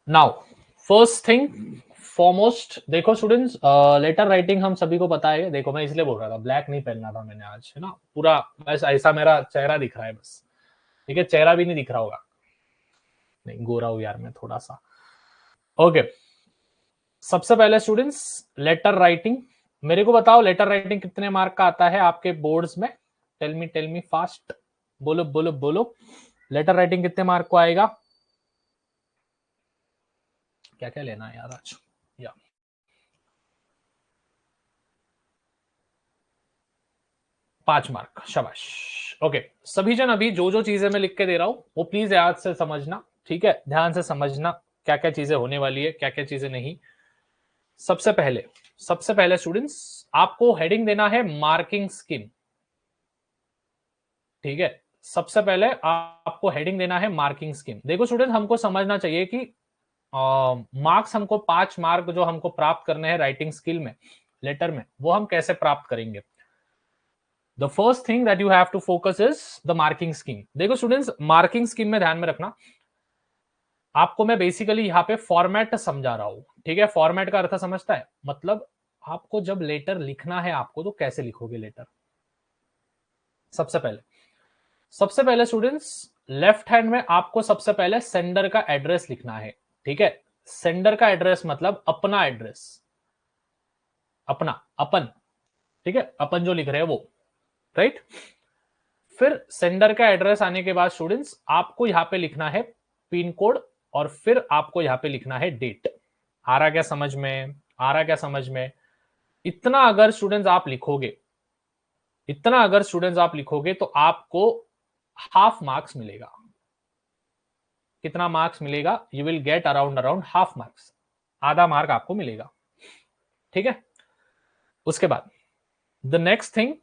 Now first thing foremost, देखो students, letter writing हम सभी को पता है। देखो मैं इसलिए बोल रहा था, ब्लैक नहीं पहनना था मैंने आज, है ना, पूरा बस ऐसा मेरा चेहरा दिख रहा है बस। ठीक है, चेहरा भी नहीं दिख रहा होगा, नहीं गोरा हूं यार मैं थोड़ा सा। ओके, सबसे पहले स्टूडेंट्स, लेटर राइटिंग। मेरे को बताओ लेटर राइटिंग कितने मार्क का आता है आपके बोर्ड्स में? टेल मी फास्ट, बोलो बोलो बोलो, लेटर राइटिंग कितने मार्क को आएगा? क्या क्या लेना है यार आज? या 5 मार्क, शाबाश। ओके, सभी जन अभी जो जो चीजें मैं लिख के दे रहा हूं वो प्लीज याद से समझना, ठीक है, ध्यान से समझना क्या क्या चीजें होने वाली है, क्या क्या चीजें नहीं। सबसे पहले, सबसे पहले स्टूडेंट्स, आपको हेडिंग देना है मार्किंग स्कीम। ठीक है, सबसे पहले आपको हेडिंग देना है मार्किंग स्कीम। देखो स्टूडेंट, हमको समझना चाहिए कि मार्क्स हमको 5 मार्क जो हमको प्राप्त करने हैं राइटिंग स्किल में, लेटर में, वो हम कैसे प्राप्त करेंगे? The first thing that you have to focus is the marking scheme. देखो स्टूडेंट्स, मार्किंग स्कीम में ध्यान में रखना, आपको मैं बेसिकली यहाँ पे फॉर्मेट समझा रहा हूं। ठीक है, फॉर्मेट का अर्थ समझता है, मतलब आपको जब लेटर लिखना है आपको, तो कैसे लिखोगे लेटर? सबसे पहले, सबसे पहले स्टूडेंट्स, लेफ्ट हैंड में आपको सबसे पहले सेंडर का एड्रेस लिखना है। ठीक है, सेंडर का एड्रेस मतलब अपना एड्रेस, अपना, अपन, ठीक है, अपन जो लिख रहे हैं वो, राइट। फिर सेंडर का एड्रेस आने के बाद स्टूडेंट्स आपको यहां पे लिखना है पिन कोड, और फिर आपको यहां पे लिखना है डेट। आ रहा क्या समझ में? आ रहा क्या समझ में? इतना अगर स्टूडेंट्स आप लिखोगे, इतना अगर स्टूडेंट्स आप लिखोगे तो आपको हाफ मार्क्स मिलेगा। कितना मार्क्स मिलेगा? You will get around around half marks, आधा मार्क आपको मिलेगा। ठीक है, उसके बाद द नेक्स्ट थिंग,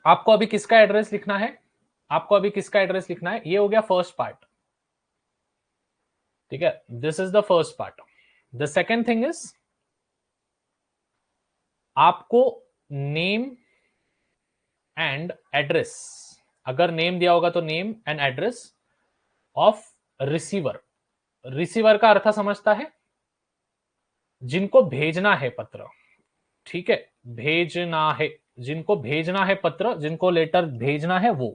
आपको अभी किसका एड्रेस लिखना है? आपको अभी किसका एड्रेस लिखना है? ये हो गया फर्स्ट पार्ट। ठीक है, this is the first part. The second thing is, आपको नेम एंड एड्रेस, अगर नेम दिया होगा तो name and address of receiver. Receiver का अर्थ समझता है, जिनको भेजना है पत्र। ठीक है, भेजना है, जिनको भेजना है पत्र, जिनको लेटर भेजना है वो।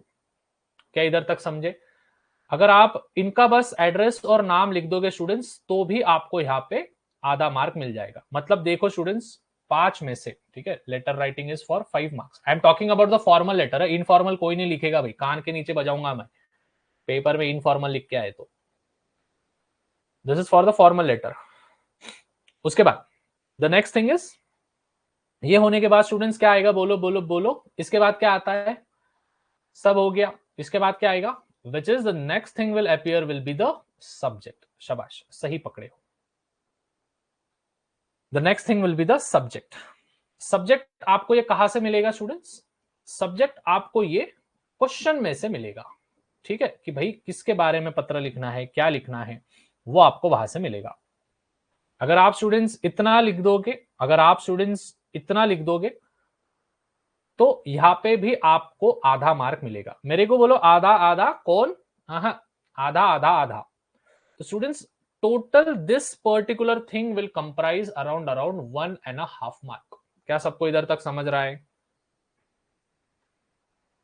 क्या इधर तक समझे? अगर आप इनका बस एड्रेस और नाम लिख दोगे स्टूडेंट्स, तो भी आपको यहां पे आधा मार्क मिल जाएगा। मतलब देखो स्टूडेंट्स, 5 में से, ठीक है, letter writing is for 5 marks. I am talking about the formal letter है, इनफॉर्मल कोई नहीं लिखेगा भाई, कान के नीचे बजाऊंगा मैं पेपर में इनफॉर्मल लिख के आए तो। This is for the formal letter. उसके बाद द नेक्स्ट थिंग इज, ये होने के बाद स्टूडेंट्स क्या आएगा? बोलो बोलो बोलो, इसके बाद क्या आता है? सब हो गया, इसके बाद क्या आएगा? Which is the next thing will appear will be the subject. शाबाश, सही पकड़े हो। The next thing will be the subject. Subject आपको ये कहां से मिलेगा स्टूडेंट्स? सब्जेक्ट आपको ये क्वेश्चन में से मिलेगा। ठीक है, कि भाई किसके बारे में पत्र लिखना है, क्या लिखना है, वो आपको वहां से मिलेगा। अगर आप स्टूडेंट्स इतना लिख दोगे, अगर आप स्टूडेंट्स इतना लिख दोगे, तो यहां पे भी आपको आधा मार्क मिलेगा। मेरे को बोलो आधा आधा कौन? हाँ, आधा आधा आधा। तो students, total this particular thing will comprise around around 1.5 mark. क्या सबको इधर तक समझ रहा है?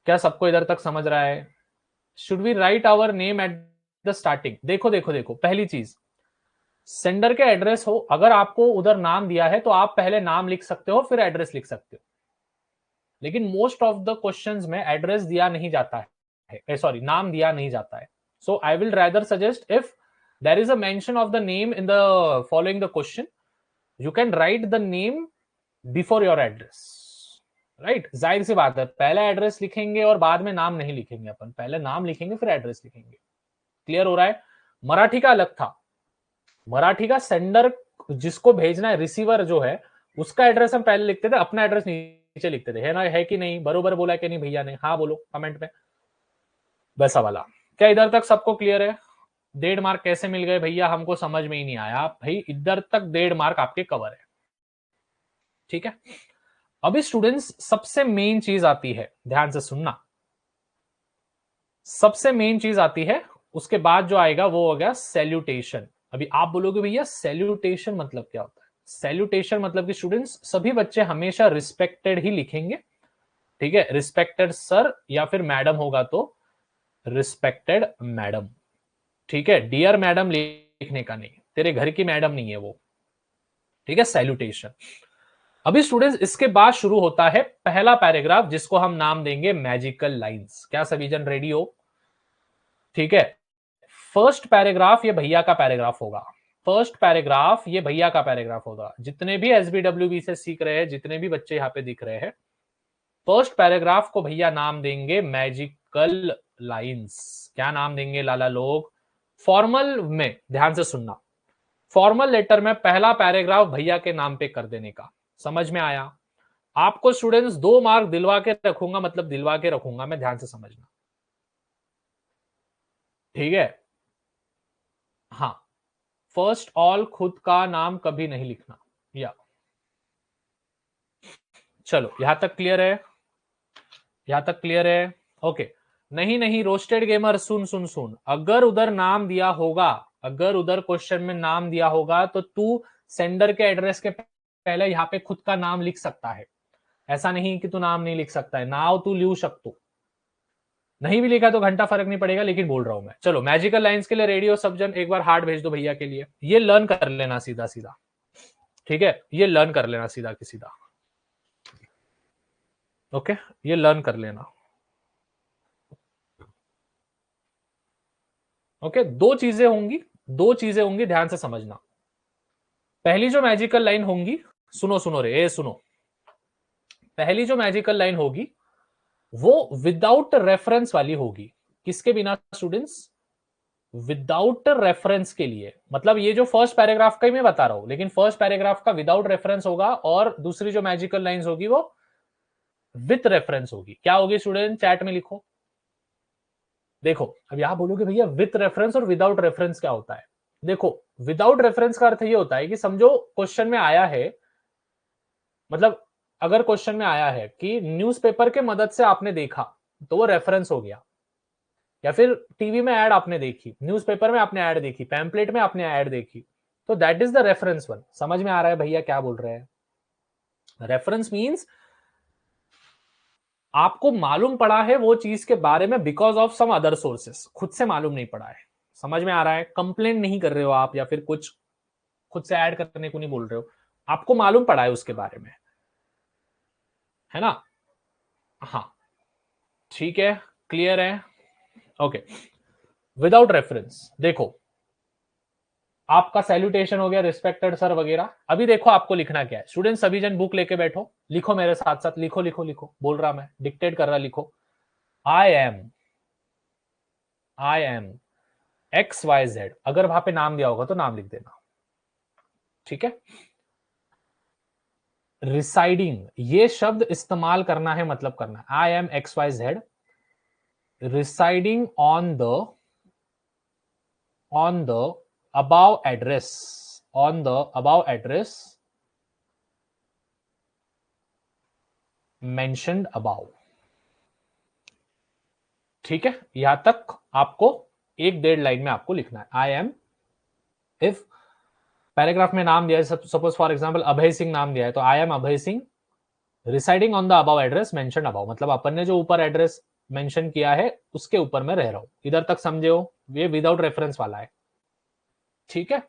क्या सबको इधर तक समझ रहा है? Should we write our name at the starting? देखो देखो देखो, पहली चीज, सेंडर के एड्रेस हो, अगर आपको उधर नाम दिया है तो आप पहले नाम लिख सकते हो फिर एड्रेस लिख सकते हो। लेकिन मोस्ट ऑफ द क्वेश्चंस में एड्रेस दिया नहीं जाता है, सॉरी, नाम दिया नहीं जाता है। So I will rather suggest, if there is a mention of the name in the following the question, you can write the name before your address. Right, जाहिर सी बात है, पहले एड्रेस लिखेंगे और बाद में नाम नहीं लिखेंगे अपन, पहले नाम लिखेंगे फिर एड्रेस लिखेंगे। क्लियर हो रहा है? मराठी का अलग था, मराठी का सेंडर जिसको भेजना है, रिसीवर जो है, उसका एड्रेस हम पहले लिखते थे, अपना एड्रेस नीचे लिखते थे। है ना, है कि नहीं? बरोबर बोला कि नहीं भैया ने? हाँ बोलो कमेंट में। वैसा वाला। क्या इधर तक सबको क्लियर है? 1.5 मार्क कैसे मिल गए भैया? हमको समझ में ही नहीं आया भाई, इधर तक 1.5 मार्क आपके कवर है। ठीक है, अभी स्टूडेंट्स सबसे मेन चीज आती है, ध्यान से सुनना, सबसे मेन चीज आती है, उसके बाद जो आएगा वो हो गया सैल्यूटेशन। अभी आप बोलोगे भैया सैल्यूटेशन मतलब क्या होता है? सैल्यूटेशन मतलब कि स्टूडेंट्स सभी बच्चे हमेशा रिस्पेक्टेड ही लिखेंगे, ठीक है, रिस्पेक्टेड सर या फिर मैडम होगा तो रिस्पेक्टेड मैडम, ठीक है, डियर मैडम लिखने का नहीं, तेरे घर की मैडम नहीं है वो, ठीक है, सैल्यूटेशन। अभी स्टूडेंट्स इसके बाद शुरू होता है पहला पैराग्राफ जिसको हम नाम देंगे मैजिकल लाइंस। क्या सभी जन रेडी हो? ठीक है, फर्स्ट पैराग्राफ ये भैया का पैराग्राफ होगा, फर्स्ट पैराग्राफ ये भैया का पैराग्राफ होगा। जितने भी एसबीडब्ल्यूबी से सीख रहे हैं, जितने भी बच्चे यहां पे दिख रहे हैं, फर्स्ट पैराग्राफ को भैया नाम देंगे मैजिकल लाइंस। क्या नाम देंगे लाला लोग? फॉर्मल में ध्यान से सुनना, फॉर्मल लेटर में पहला पैराग्राफ भैया के नाम पे कर देने का। समझ में आया? आपको स्टूडेंट्स 2 मार्क दिलवा के रखूंगा, मतलब दिलवा के रखूंगा मैं, ध्यान से समझना, ठीक है? हाँ, फर्स्ट ऑल खुद का नाम कभी नहीं लिखना, या चलो यहां तक क्लियर है? यहां तक क्लियर है? ओके। नहीं नहीं रोस्टेड गेमर, सुन सुन सुन, अगर उधर नाम दिया होगा, अगर उधर क्वेश्चन में नाम दिया होगा तो तू सेंडर के एड्रेस के पहले यहां पे खुद का नाम लिख सकता है। ऐसा नहीं कि तू नाम नहीं लिख सकता है, नाव तू लिख सकतो, नहीं भी लिखा तो घंटा फर्क नहीं पड़ेगा, लेकिन बोल रहा हूं मैं। चलो मैजिकल लाइंस के लिए रेडियो सब जन एक बार हार्ट भेज दो भैया के लिए, ये लर्न कर लेना सीधा सीधा, ठीक है, ये लर्न कर लेना सीधा की सीधा, ओके, ये लर्न कर लेना, ओके। दो चीजें होंगी, दो चीजें होंगी, ध्यान से समझना। पहली जो मैजिकल लाइन होंगी, सुनो सुनो रे, ए सुनो, पहली जो मैजिकल लाइन होगी वो विदाउट रेफरेंस वाली होगी। किसके बिना स्टूडेंट्स? विदाउट रेफरेंस के लिए, मतलब ये जो फर्स्ट पैराग्राफ का ही मैं बता रहा हूं, लेकिन फर्स्ट पैराग्राफ का विदाउट रेफरेंस होगा, और दूसरी जो मैजिकल लाइंस होगी वो विथ रेफरेंस होगी। क्या होगी स्टूडेंट? चैट में लिखो। देखो अब यहां बोलोगे भैया विथ रेफरेंस और विदाउट रेफरेंस क्या होता है? देखो विदाउट रेफरेंस का अर्थ ये होता है कि समझो क्वेश्चन में आया है, मतलब अगर क्वेश्चन में आया है कि न्यूज़पेपर के मदद से आपने देखा, तो वो रेफरेंस हो गया। या फिर टीवी में ऐड आपने देखी, न्यूज़पेपर में आपने ऐड देखी, पैम्पलेट में आपने ऐड देखी, तो that is the reference one. समझ में आ रहा है भैया क्या बोल रहे हैं? रेफरेंस मींस आपको मालूम पड़ा है वो चीज के बारे में because of some other sources, खुद से मालूम नहीं पड़ा है। समझ में आ रहा है? कंप्लेंट नहीं कर रहे हो आप, या फिर कुछ खुद से ऐड करने को नहीं बोल रहे हो, आपको मालूम पड़ा है उसके बारे में, है ना? हाँ, ठीक है, क्लियर है? ओके। विदाउट रेफरेंस, देखो आपका सैल्यूटेशन हो गया, रिस्पेक्टेड सर वगैरह। अभी देखो आपको लिखना क्या है स्टूडेंट, सभी जन बुक लेके बैठो, लिखो मेरे साथ साथ, लिखो लिखो लिखो, बोल रहा मैं, डिक्टेट कर रहा, लिखो। I am X Y Z, अगर वहां पे नाम दिया होगा तो नाम लिख देना, ठीक है। रिसाइडिंग ये शब्द इस्तेमाल करना है, मतलब करना है, I am X Y Z residing on the above address, on the above address mentioned above, ठीक है। यहां तक आपको एक डेढ़ लाइन में आपको लिखना है। आई एम, इफ पैराग्राफ में नाम दिया है, suppose for example Abhay Singh नाम दिया है, तो I am Abhay Singh residing on the above address mention above, मतलब अपन ने जो ऊपर एड्रेस मेंशन किया है उसके ऊपर मैं रह रहा हूं। इधर तक समझे हो? ये विदाउट रेफरेंस वाला है, ठीक है।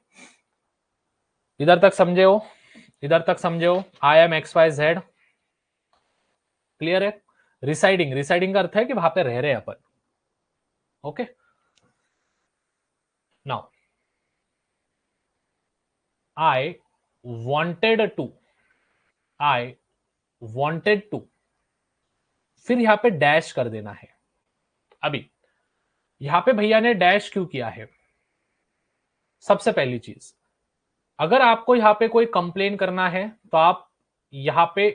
इधर तक समझे हो? इधर तक समझे हो? I am X Y Z, clear है? रिसाइडिंग, रिसाइडिंग का अर्थ है कि वहां पे रह रहे हैं अपन, okay. Now I wanted to, I wanted to, फिर यहां पे डैश कर देना है। अभी यहां पे भैया ने डैश क्यों किया है? सबसे पहली चीज, अगर आपको यहां पे कोई कंप्लेन करना है तो आप यहां पे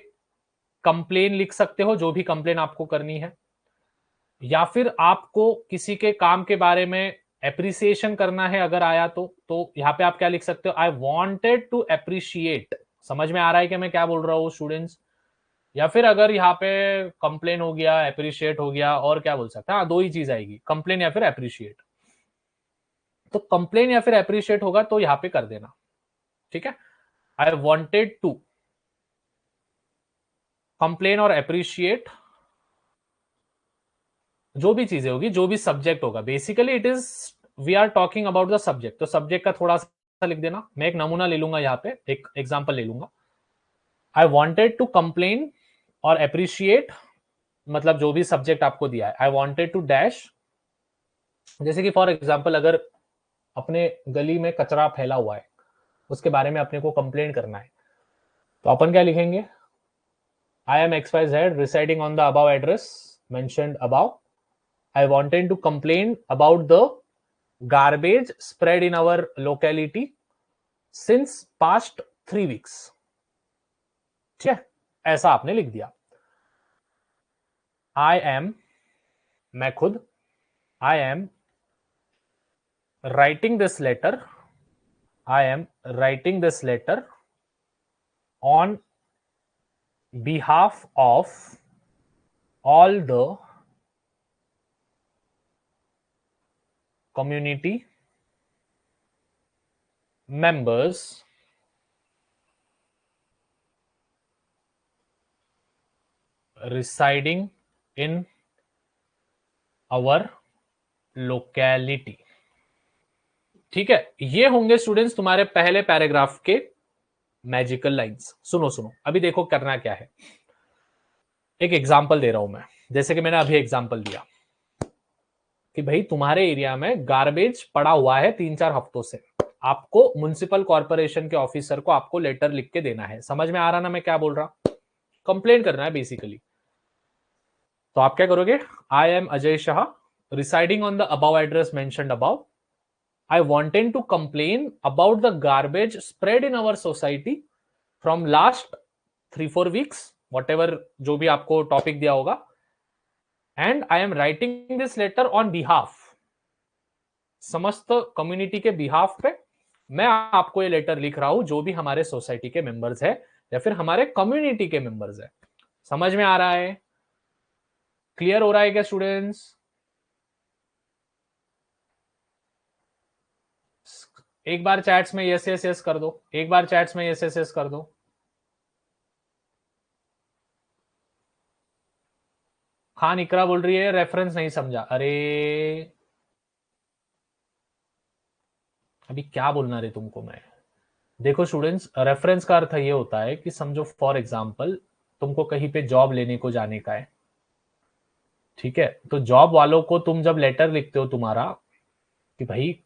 कंप्लेन लिख सकते हो, जो भी कंप्लेन आपको करनी है, या फिर आपको किसी के काम के बारे में एप्रिसिएशन करना है अगर आया तो यहां पे आप क्या लिख सकते हो? I wanted to appreciate. समझ में आ रहा है कि मैं क्या बोल रहा हूं स्टूडेंट्स? या फिर अगर यहाँ पे कंप्लेन हो गया, एप्रिशिएट हो गया, और क्या बोल सकते हैं? हाँ, दो ही चीज आएगी, कंप्लेन या फिर एप्रिशिएट। तो कंप्लेन या फिर अप्रिशिएट होगा तो यहां पे कर देना, ठीक है। आई वॉन्टेड टू कंप्लेन और अप्रिशिएट, जो भी चीजें होगी, जो भी सब्जेक्ट होगा, basically it is we are talking about the subject, तो सब्जेक्ट का थोड़ा सा लिख देना। मैं एक नमूना ले लूंगा, यहाँ पे एक एग्जांपल ले लूंगा। आई वॉन्टेड टू कंप्लेन और अप्रिशिएट, मतलब जो भी सब्जेक्ट आपको दिया है, आई वॉन्टेड टू डैश, जैसे कि फॉर एग्जाम्पल अगर अपने गली में कचरा फैला हुआ है, उसके बारे में अपने को कंप्लेन करना है, तो अपन क्या लिखेंगे, I am X Y Z residing on the above address mentioned above, I wanted to complain about the garbage spread in our locality since past 3 weeks, ठीक है, ऐसा आपने लिख दिया। आई एम, मैं खुद, I am writing this letter, I am writing this letter on behalf of all the community members residing in our locality, ठीक है। ये होंगे स्टूडेंट्स तुम्हारे पहले पैराग्राफ के मैजिकल लाइंस। सुनो सुनो, अभी देखो करना क्या है। एक एग्जांपल दे रहा हूं मैं, जैसे कि मैंने अभी एग्जांपल दिया कि भाई तुम्हारे एरिया में गार्बेज पड़ा हुआ है 3-4 हफ्तों से, आपको म्युनिसिपल कॉर्पोरेशन के ऑफिसर को आपको लेटर लिख के देना है। समझ में आ रहा ना मैं क्या बोल रहा, कंप्लेन करना है बेसिकली। तो आप क्या करोगे, I am Ajay Shah residing on the above address mentioned above, I wanted to complain about the garbage spread in our society from last 3-4 weeks, whatever जो भी आपको टॉपिक दिया होगा, and I am writing this letter on behalf, समस्त community के behalf पे मैं आपको ये लेटर लिख रहा हूं, जो भी हमारे सोसाइटी के मेंबर्स है या फिर हमारे कम्युनिटी के मेंबर्स है। समझ में आ रहा है, क्लियर हो रहा है क्या स्टूडेंट्स? एक बार चैट्स में यस यस यस कर दो, एक बार चैट्स में यस यस यस कर दो। खान इकरा बोल रही है रेफरेंस नहीं समझा। अरे अभी क्या बोलना रे तुमको मैं। देखो स्टूडेंट्स, रेफरेंस का अर्थ ये होता है कि समझो फॉर एग्जांपल तुमको कहीं पे जॉब लेने को जाने का है, ठीक है, तो जॉब वालों को तुम जब लेटर लिखते हो तुम्हारा कि भाई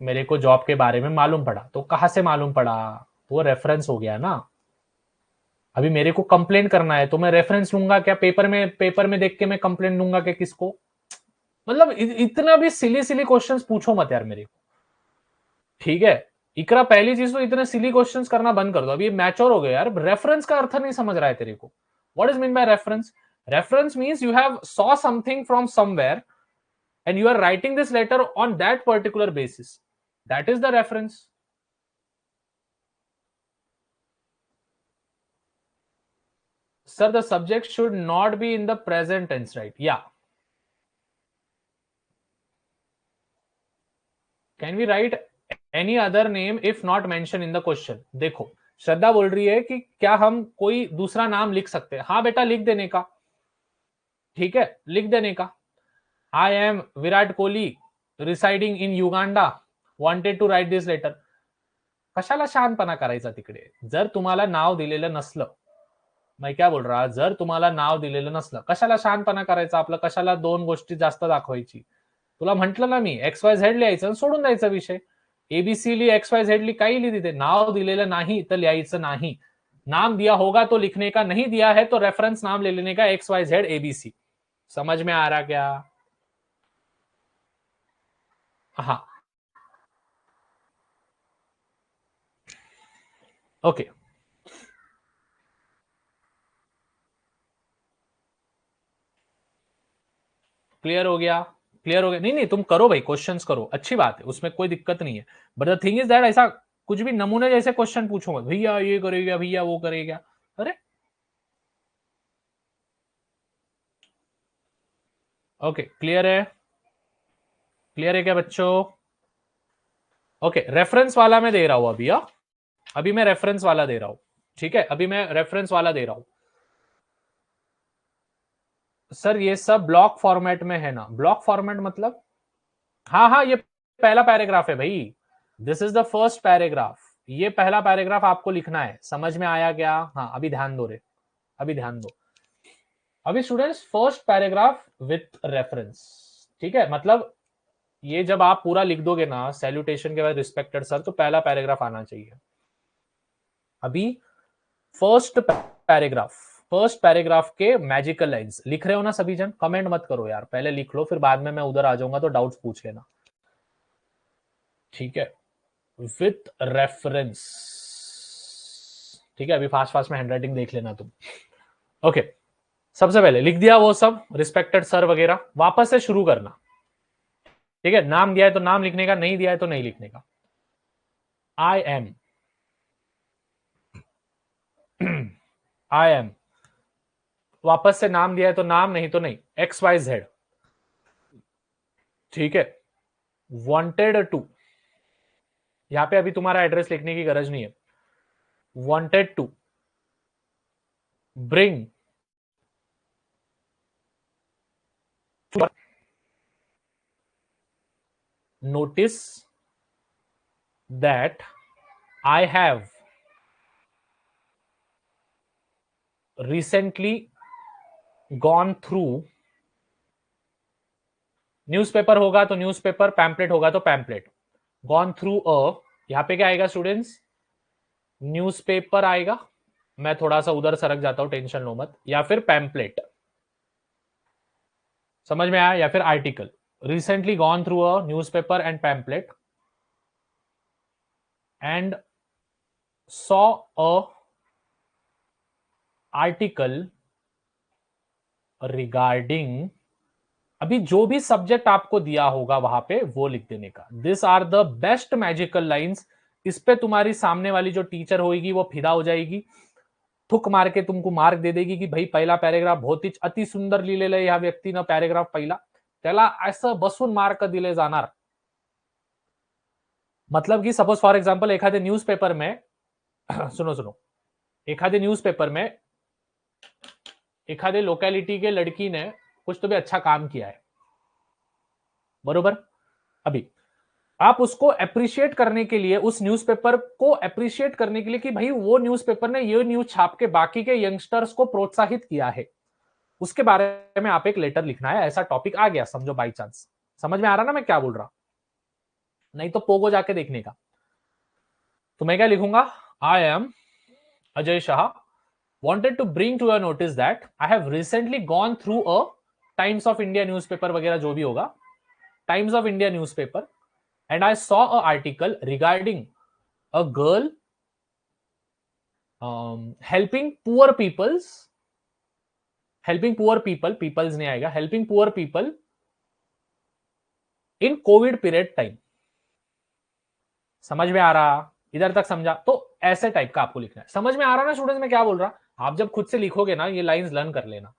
मेरे को जॉब के बारे में मालूम पड़ा, तो कहां से मालूम पड़ा, तो वो रेफरेंस हो गया ना। अभी मेरे को कंप्लेन करना है तो मैं रेफरेंस लूंगा क्या, पेपर में देख के मैं कंप्लेन लूंगा क्या किसको? मतलब इतना भी सिली सिली क्वेश्चंस पूछो मत यार मेरे को, ठीक है। इकरा पहली चीज तो इतने सिली क्वेश्चंस करना बंद कर दो, अभी मैच्योर हो गए यार। रेफरेंस का अर्थ नहीं समझ रहा है तेरे को, what is mean by reference? Reference means you have saw something from somewhere and you are writing this letter on that particular basis, that is the reference. Sir, the subject should not be in the present tense, right? Yeah, can we write any other name if not mentioned in the question? देखो श्रद्धा बोल रही है कि क्या हम कोई दूसरा नाम लिख सकते हैं। हाँ बेटा, लिख देने का, ठीक है, लिख देने का। I am Virat Kohli residing in Uganda wanted to write this letter. कशाला शहाणपणा करायचा तिकडे? जर तुम्हाला नाव दिलेलं नसलं, मैं क्या बोल रहा, जर तुम्हाला नाव दिलेलं नसलं, कशाला शहाणपणा करायचा आपलं, कशाला दोन गोष्टी जास्त दाखवायची? तुला म्हंटल ना मी, एक्स वाय झेड लिहायचं आणि सोडून द्यायचा विषय। एबीसी ली, एक्स वाय झेड ली, काही लिही तिथे, नाव दिलेलं नाही तर लिहायचं नाही। नाम दिया होगा तो लिखने का, नहीं दिया है तो रेफरेंस नाम ले लेने का, एक्स वाय जेड एबीसी। समझ में आ रहा क्या? हाँ, ओके, क्लियर हो गया, क्लियर हो गया। नहीं नहीं, तुम करो भाई, क्वेश्चंस करो, अच्छी बात है, उसमें कोई दिक्कत नहीं है। But the thing is that ऐसा कुछ भी नमूने जैसे क्वेश्चन पूछो मत, भैया ये करेगा, भैया वो करेगा। अरे ओके, क्लियर है, क्लियर है क्या बच्चों? ओके, रेफरेंस वाला मैं दे रहा हूं अभी। अभी मैं रेफरेंस वाला दे रहा हूं, ठीक है, अभी मैं रेफरेंस वाला दे रहा हूं। सर ये सब ब्लॉक फॉर्मेट में है ना? ब्लॉक फॉर्मेट मतलब, हाँ हाँ, ये पहला पैराग्राफ है भाई, this is the first paragraph. ये पहला पैराग्राफ आपको लिखना है, समझ में आया क्या? हाँ, अभी ध्यान दो रे, अभी ध्यान दो। अभी students, first paragraph with reference, ठीक है, मतलब ये जब आप पूरा लिख दोगे ना, सैल्यूटेशन के बाद रिस्पेक्टेड सर, तो पहला पैराग्राफ आना चाहिए। अभी फर्स्ट पैराग्राफ, फर्स्ट पैराग्राफ के मैजिकल लाइंस लिख रहे हो ना सभी जन? कमेंट मत करो यार, पहले लिख लो, फिर बाद में मैं उधर आ जाऊंगा तो डाउट्स पूछ लेना, ठीक है? विथ रेफरेंस, ठीक है, अभी फास्ट फास्ट में हैंडराइटिंग देख लेना तुम। ओके, सबसे पहले लिख दिया वो सब रिस्पेक्टेड सर वगैरह, वापस से शुरू करना, ठीक है? नाम दिया है तो नाम लिखने का, नहीं दिया है तो नहीं लिखने का। आई एम, आई एम, वापस से नाम दिया है तो नाम, नहीं तो नहीं, एक्स वाई जेड, ठीक है? वांटेड टू, यहां पे अभी तुम्हारा एड्रेस लिखने की गरज नहीं है। Wanted to bring notice that I have recently gone through, newspaper होगा तो न्यूज़पेपर, पैम्पलेट होगा तो पैम्पलेट, gone through a, यहां पे क्या आएगा स्टूडेंट्स? न्यूज़पेपर आएगा, मैं थोड़ा सा उधर सरक जाता हूं, टेंशन लो मत, या फिर पैम्पलेट, समझ में आया? या फिर article, recently gone through a newspaper and pamphlet and saw a article regarding, अभी जो भी सब्जेक्ट आपको दिया होगा वहां पे वो लिख देने का। This are the best magical lines, इस पे तुम्हारी सामने वाली जो टीचर होगी वो फिदा हो जाएगी, ठुक मार के तुमको मार्क दे देगी कि भाई पहिला पॅरेग्राफ बहुत ही अति सुंदर लिहिलेलं आहे ह्या व्यक्तीनं, पॅरेग्राफ पहिला, त्याला असं बसून मार्क दिले जाणार। मतलब कि सपोज फॉर एग्जांपल एखादे न्यूज़पेपर में सुनो सुनो, एखादे न्यूज़पेपर में एखादे लोकेलिटी के लड़की ने कुछ तो भी अच्छा काम किया है, बरोबर? अभी आप उसको अप्रिशिएट करने के लिए, उस न्यूज़पेपर को अप्रिशिएट करने के लिए कि भाई वो न्यूज़पेपर ने ये न्यूज छाप के बाकी के यंगस्टर्स को प्रोत्साहित किया है, उसके बारे में आप एक लेटर लिखना है। ऐसा टॉपिक आ गया समझो बाई चांस, समझ में आ रहा ना मैं क्या बोल रहा? नहीं तो पोगो जाके देखने का। तो मैं क्या लिखूंगा? आई am Ajay Shah, wanted to bring to your notice that I have recently gone through a Times of India newspaper वगैरह जो भी होगा, Times of India newspaper, and I saw a article regarding a girl helping poor people, peoples नहीं आएगा, helping poor people in COVID period time। समझ में आ रहा? इधर तक समझा? तो ऐसे टाइप का आपको लिखना है। समझ में आ रहा ना स्टूडेंट्स मैं क्या बोल रहा? आप जब खुद से लिखोगे ना, ये लाइंस लर्न कर लेना।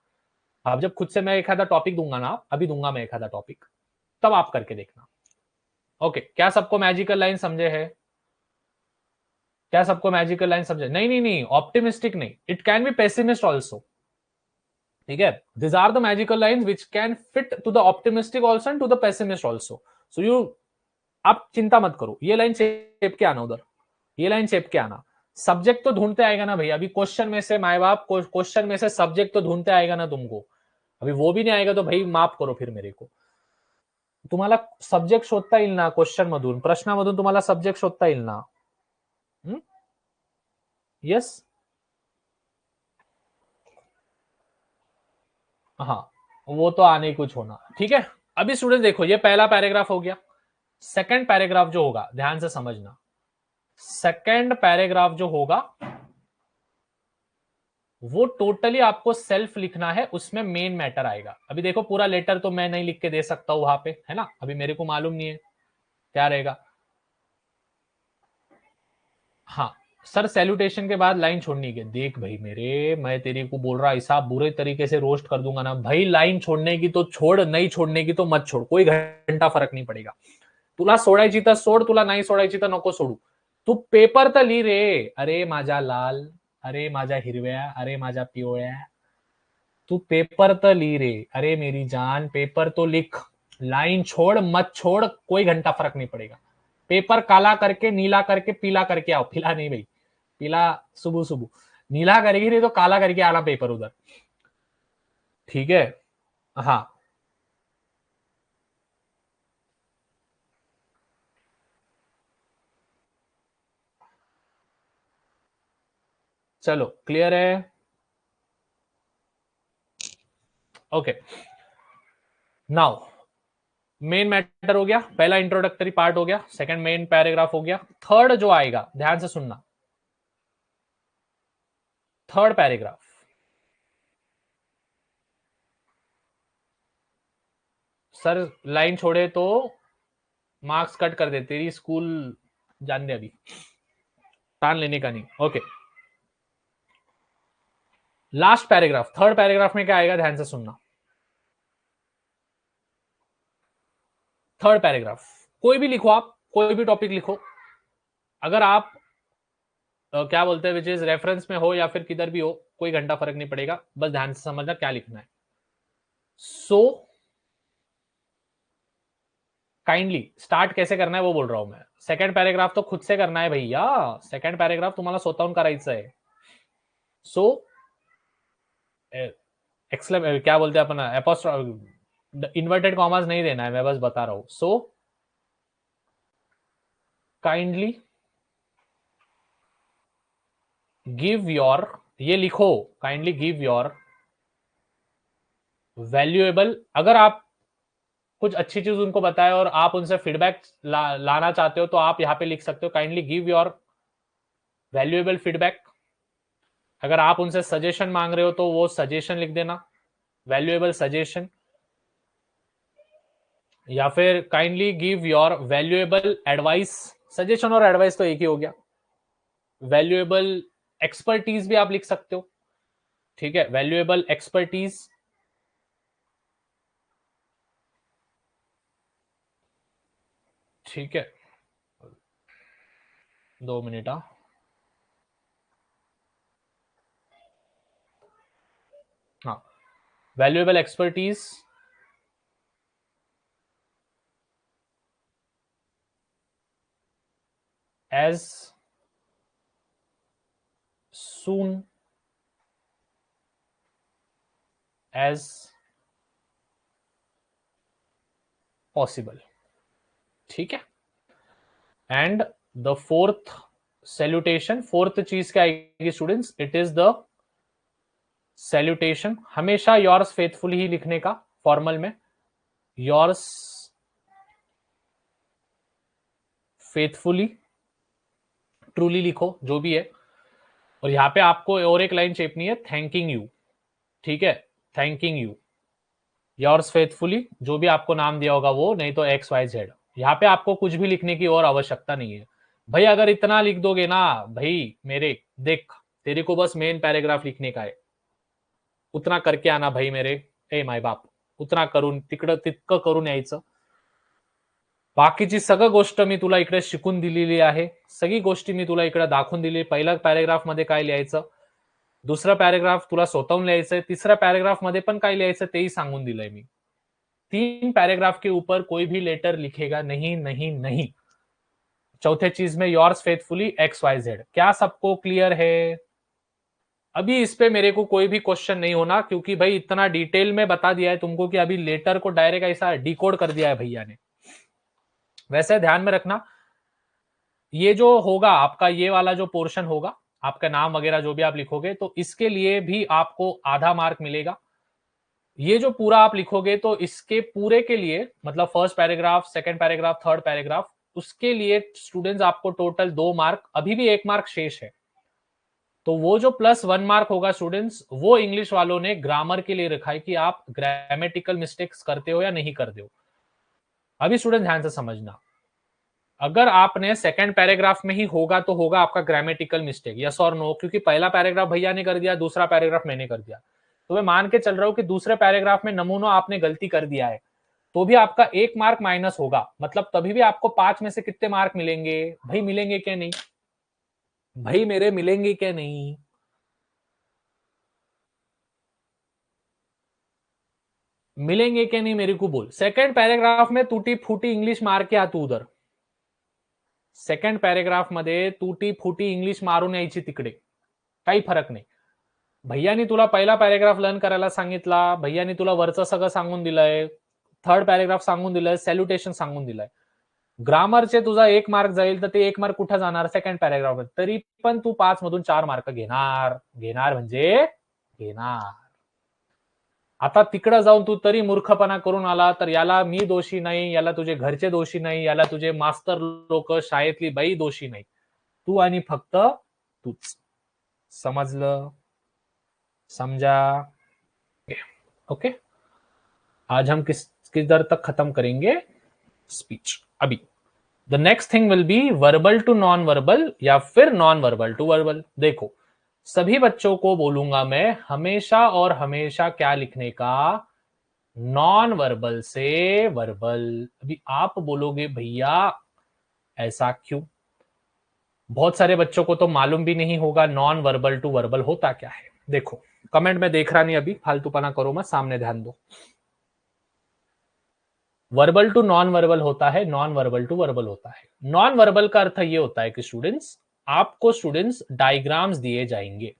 आप जब खुद से, मैं एक आधा टॉपिक दूंगा ना, अभी दूंगा मैं एक आधा टॉपिक, तब आप करके देखना। ओके, क्या सबको मैजिकल लाइन समझे है? क्या सबको मैजिकल लाइन समझे? नहीं नहीं नहीं, ऑप्टिमिस्टिक नहीं, it can be pessimist also, ठीक है? This are the magical lines which can fit to the optimistic also and to the pessimist also. So you, आप चिंता मत करो, ये लाइन चेप के आना उधर, ये लाइन चेप के आना। सब्जेक्ट तो ढूंढते आएगा ना भाई, अभी क्वेश्चन में से माए बाप, क्वेश्चन में से सब्जेक्ट तो ढूंढते आएगा ना तुमको, अभी वो भी नहीं आएगा तो भाई माफ करो फिर मेरे को। तुम्हाला सब्जेक्ट शोधता येईल ना क्वेश्चन मधून, प्रश्नामधून तुम्हाला सब्जेक्ट शोधता येईल ना? यस, हाँ, वो तो आने ही कुछ होना, ठीक है? अभी स्टूडेंट देखो, ये पहला पैराग्राफ हो गया। सेकंड पैराग्राफ जो होगा, ध्यान से समझना, सेकंड पैराग्राफ जो होगा वो टोटली आपको सेल्फ लिखना है, उसमें मेन मैटर आएगा। अभी देखो, पूरा लेटर तो मैं नहीं लिख के दे सकता हूं वहां पे, है ना? अभी मेरे को मालूम नहीं है क्या रहेगा। हाँ सर, सैल्यूटेशन के बाद लाइन छोड़नी है। देख भाई मेरे, मैं तेरे को बोल रहा, ऐसा बुरे तरीके से रोस्ट कर दूंगा ना भाई, लाइन छोड़ने की तो छोड़, नहीं छोड़ने की तो मत छोड़, कोई घंटा फर्क नहीं पड़ेगा। तुला सोडायची तर सोड, तुला नाही सोडायची तर नको सोडू, तू पेपर तर लिह रे. अरे माझा लाल, अरे माझ्या हिरव्या, अरे माझ्या पिवळ्या, तू पेपर तो ली रे. अरे मेरी जान, पेपर तो लिख. लाइन छोड़ मत छोड़, कोई घंटा फर्क नहीं पड़ेगा. पेपर काला करके, नीला करके, पीला करके आओ. पीला नहीं भाई, पीला सुबह सुबह, नीला करेगी नहीं तो काला करके आना पेपर उधर. ठीक है. हाँ, चलो क्लियर है. ओके, नाउ मेन मैटर हो गया, पहला इंट्रोडक्टरी पार्ट हो गया, सेकंड मेन पैराग्राफ हो गया. थर्ड जो आएगा, ध्यान से सुनना, थर्ड पैराग्राफ. सर लाइन छोड़े तो मार्क्स कट कर दे, तेरी स्कूल जान दे, अभी टान लेने का नहीं. Okay, last paragraph, third paragraph में क्या आएगा, ध्यान से सुनना. थर्ड पैराग्राफ कोई भी लिखो, आप कोई भी टॉपिक लिखो, अगर आप क्या बोलते हैं विच इज रेफरेंस में हो या फिर किधर भी हो, कोई घंटा फर्क नहीं पड़ेगा, बस ध्यान से समझना क्या लिखना है. सो काइंडली स्टार्ट कैसे करना है वो बोल रहा हूं मैं. सेकंड पैराग्राफ तो खुद से करना है भैया, सेकंड पैराग्राफ तुम्हाला स्वतःहून करायचं आहे. सो एक्सलेम क्या बोलते हैं अपन, एपोस्ट्रोफ इन्वर्टेड कॉमास नहीं देना है, मैं बस बता रहा हूं. सो काइंडली गिव योर, ये लिखो, काइंडली गिव योर वैल्यूएबल. अगर आप कुछ अच्छी चीज उनको बताए और आप उनसे फीडबैक लाना चाहते हो तो आप यहां पे लिख सकते हो, kindly give your valuable feedback. अगर आप उनसे सजेशन मांग रहे हो तो वो सजेशन लिख देना, वैल्यूएबल सजेशन. या फिर kindly give your valuable advice. Suggestion और एडवाइस तो एक ही हो गया. वैल्यूएबल एक्सपर्टीज भी आप लिख सकते हो. ठीक है, वैल्यूएबल एक्सपर्टीज. ठीक है, 2 मिनट. हाँ, valuable expertise as soon as possible. ठीक है. And the fourth salutation, fourth चीज क्या आएगी students, it is the salutation. हमेशा योर्स फेथफुली ही लिखने का, फॉर्मल में योर्स फेथफुली, ट्रूली लिखो जो भी है. और यहां पे आपको और एक लाइन चेपनी है, थैंकिंग यू. ठीक है, थैंकिंग यू, योर्स फेथफुली, जो भी आपको नाम दिया होगा वो, नहीं तो एक्स वाई जेड. यहाँ पे आपको कुछ भी लिखने की और आवश्यकता नहीं है भाई. अगर इतना लिख दोगे ना भाई मेरे, देख तेरे को बस मेन पैराग्राफ लिखने का है, उतना करके आना भाई मेरे, ए माय बाप, उतना करून तिकडं तितकं करून यायचं. बाकीची सगळं गोष्ट मी तुला इकडे शिकून दिलेली आहे, सगळी गोष्टी मी तुला इकडे दाखवून दिली. पहिल्या पॅरेग्राफ मध्ये काय लिहायचं, दुसरा पॅरेग्राफ तुला स्वतःहून लिहायचंय, तिसऱ्या पॅरेग्राफ मध्ये पण काय लिहायचं तेही सांगून दिलंय मी. 3 पैराग्राफ के ऊपर कोई भी लेटर लिखेगा नहीं, नहीं, नहीं. चौथे चीज में yours faithfully X Y Z. क्या सबको क्लियर है? अभी इस पे मेरे को कोई भी क्वेश्चन नहीं होना, क्योंकि भाई इतना डिटेल में बता दिया है तुमको कि अभी लेटर को डायरेक्ट ऐसा डिकोड कर दिया है भैया ने. वैसे ध्यान में रखना, ये जो होगा आपका, ये वाला जो पोर्शन होगा, आपका नाम वगैरह जो भी आप लिखोगे, तो इसके लिए भी आपको आधा मार्क मिलेगा. ये जो पूरा आप लिखोगे तो इसके पूरे के लिए, मतलब first paragraph, second paragraph, third paragraph, उसके लिए स्टूडेंट्स आपको टोटल 2 मार्क, अभी भी 1 मार्क शेष है. तो वो जो +1 मार्क होगा स्टूडेंट्स, वो इंग्लिश वालों ने ग्रामर के लिए रखा है कि आप ग्रामेटिकल मिस्टेक्स करते हो या नहीं करते हो. अभी स्टूडेंट ध्यान से समझना, अगर आपने सेकंड पैराग्राफ में ही होगा तो होगा आपका ग्रामेटिकल मिस्टेक, यस और नो, क्योंकि पहला पैराग्राफ भैया ने कर दिया, दूसरा पैराग्राफ मैंने कर दिया. तो मैं मान के चल रहा हूं कि दूसरे पैराग्राफ में नमूना आपने गलती कर दिया है, तो भी आपका 1 मार्क माइनस होगा, मतलब तभी भी आपको 5 में से कितने मार्क मिलेंगे भाई? मिलेंगे क्या नहीं भाई? मेरे मिलेंगे क्या नहीं? मिलेंगे क्या नहीं मेरे को बोल। सेकंड पैराग्राफ में टूटी फूटी इंग्लिश मार के आ तू उधर। सेकंड पॅरेग्राफ मध्ये तुटी फुटी इंग्लिश मारून यायची तिकडे, काही फरक नाही। भैयानी तुला पहिला पॅरेग्राफ लर्न करायला सांगितला, भैयानी तुला वरचं सगळं सांगून दिलंय, थर्ड पॅरेग्राफ सांगून दिलंय, सॅल्युटेशन सांगून दिलंय। ग्रामरचे तुझा 1 मार्क जाईल तर ते 1 मार्क कुठे जाणार? Second paragraph. तरी पण तू 5 मधून 4 मार्क घेणार, घेणार म्हणजे घेणार। आता तिकडे जाऊन तू तरी मूर्खपणा करून आला तर याला मी दोषी नाही, याला तुझे घरचे दोषी नाही, याला तुझे मास्तर लोक शाळेतली बाई दोषी नाही, तू आणि फक्त तूच। समजलं? समझा? ओके, आज हम किस दर तक खत्म करेंगे स्पीच। अभी the next thing will be verbal to non verbal या फिर नॉन वर्बल टू वर्बल। देखो सभी बच्चों को बोलूंगा मैं हमेशा और हमेशा क्या लिखने का? नॉन वर्बल से वर्बल। अभी आप बोलोगे भैया ऐसा क्यों? बहुत सारे बच्चों को तो मालूम भी नहीं होगा नॉन वर्बल टू वर्बल होता क्या है। देखो कमेंट में देख रहा नहीं, अभी फालतूपना करो मत, सामने ध्यान दो। वर्बल टू नॉन वर्बल होता है, नॉन वर्बल टू वर्बल होता है। नॉन वर्बल का अर्थ यह होता है कि स्टूडेंट्स, आपको स्टूडेंट्स डायग्राम्स दिए जाएंगे,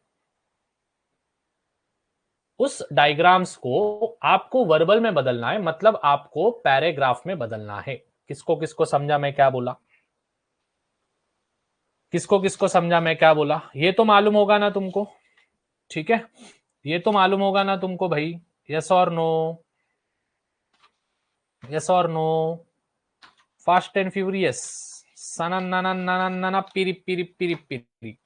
उस डायग्राम्स को आपको वर्बल में बदलना है, मतलब आपको पैराग्राफ में बदलना है। किसको किसको समझा मैं क्या बोला? किसको किसको समझा मैं क्या बोला? ये तो मालूम होगा ना तुमको, ठीक है? ये तो मालूम होगा ना तुमको भाई? यस और नो? यस और नो? फास्ट एंड फ्यूरियस, सना नाना नाना नाना पिरी पिरी पिरी पिरी।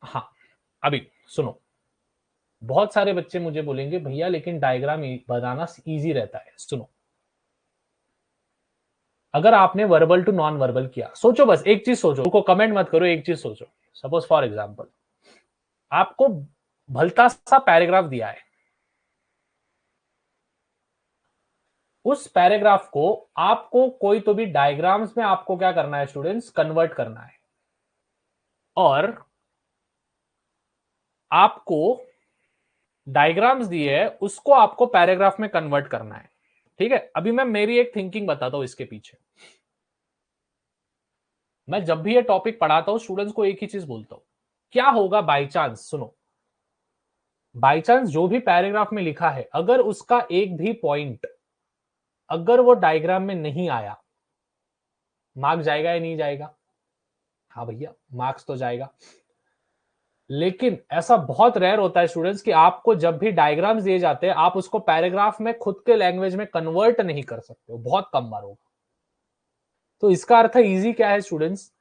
हाँ अभी सुनो, बहुत सारे बच्चे मुझे बोलेंगे भैया लेकिन डायग्राम बनाना इजी रहता है। सुनो, अगर आपने वर्बल टू नॉन वर्बल किया, सोचो बस एक चीज सोचो, को कमेंट मत करो, एक चीज सोचो। सपोज फॉर एग्जांपल आपको भलता सा पैराग्राफ दिया है, उस पैराग्राफ को आपको कोई तो भी डायग्राम्स में आपको क्या करना है स्टूडेंट्स? कन्वर्ट करना है। और आपको डायग्राम्स दिए है, उसको आपको पैराग्राफ में कन्वर्ट करना है, ठीक है? अभी मैं मेरी एक थिंकिंग बताता हूं इसके पीछे। मैं जब भी ये टॉपिक पढ़ाता हूं स्टूडेंट्स को एक ही चीज बोलता हूं, क्या होगा बाई चांस, सुनो, बाई चांस जो भी पैराग्राफ में लिखा है अगर उसका एक भी पॉइंट अगर वो डायग्राम में नहीं आया, मार्क्स जाएगा या नहीं जाएगा? हाँ भैया मार्क्स तो जाएगा। लेकिन ऐसा बहुत रेयर होता है स्टूडेंट्स कि आपको जब भी डायग्राम्स दिए जाते हैं आप उसको पैराग्राफ में खुद के लैंग्वेज में कन्वर्ट नहीं कर सकते हो, बहुत कम बार होगा। तो इसका अर्थ इजी क्या है स्टूडेंट्स?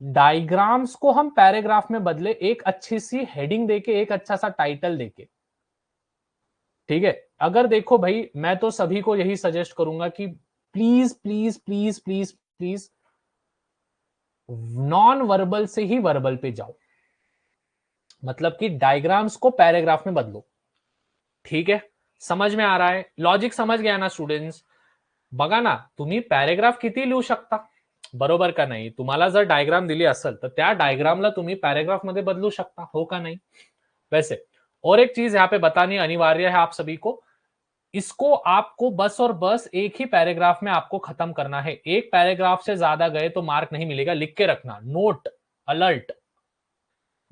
डायग्राम्स को हम पैराग्राफ में बदले एक अच्छी सी हेडिंग देके, एक अच्छा सा टाइटल देके, ठीक है? अगर देखो भाई मैं तो सभी को यही सजेस्ट करूंगा कि please please please please please non verbal से ही वर्बल पे जाओ, मतलब कि डायग्राम्स को पैराग्राफ में बदलो, ठीक है? समझ में आ रहा है? लॉजिक समझ गया ना स्टुडंट्स? बघा ना, तुम्ही पॅरेग्राफ किती लिहू शकता, बरोबर का नाही? तुम्हाला जर डायग्राम दिली असेल तर त्या डायग्रामला तुम्ही पॅरेग्राफ मध्ये बदलू शकता, हो का नहीं? वैसे और एक चीज यहाँ पे बतानी अनिवार्य है आप सभी को, इसको आपको बस और बस एक ही पैराग्राफ में आपको खत्म करना है। एक पैराग्राफ से ज्यादा गए तो मार्क नहीं मिलेगा, लिख के रखना, note alert.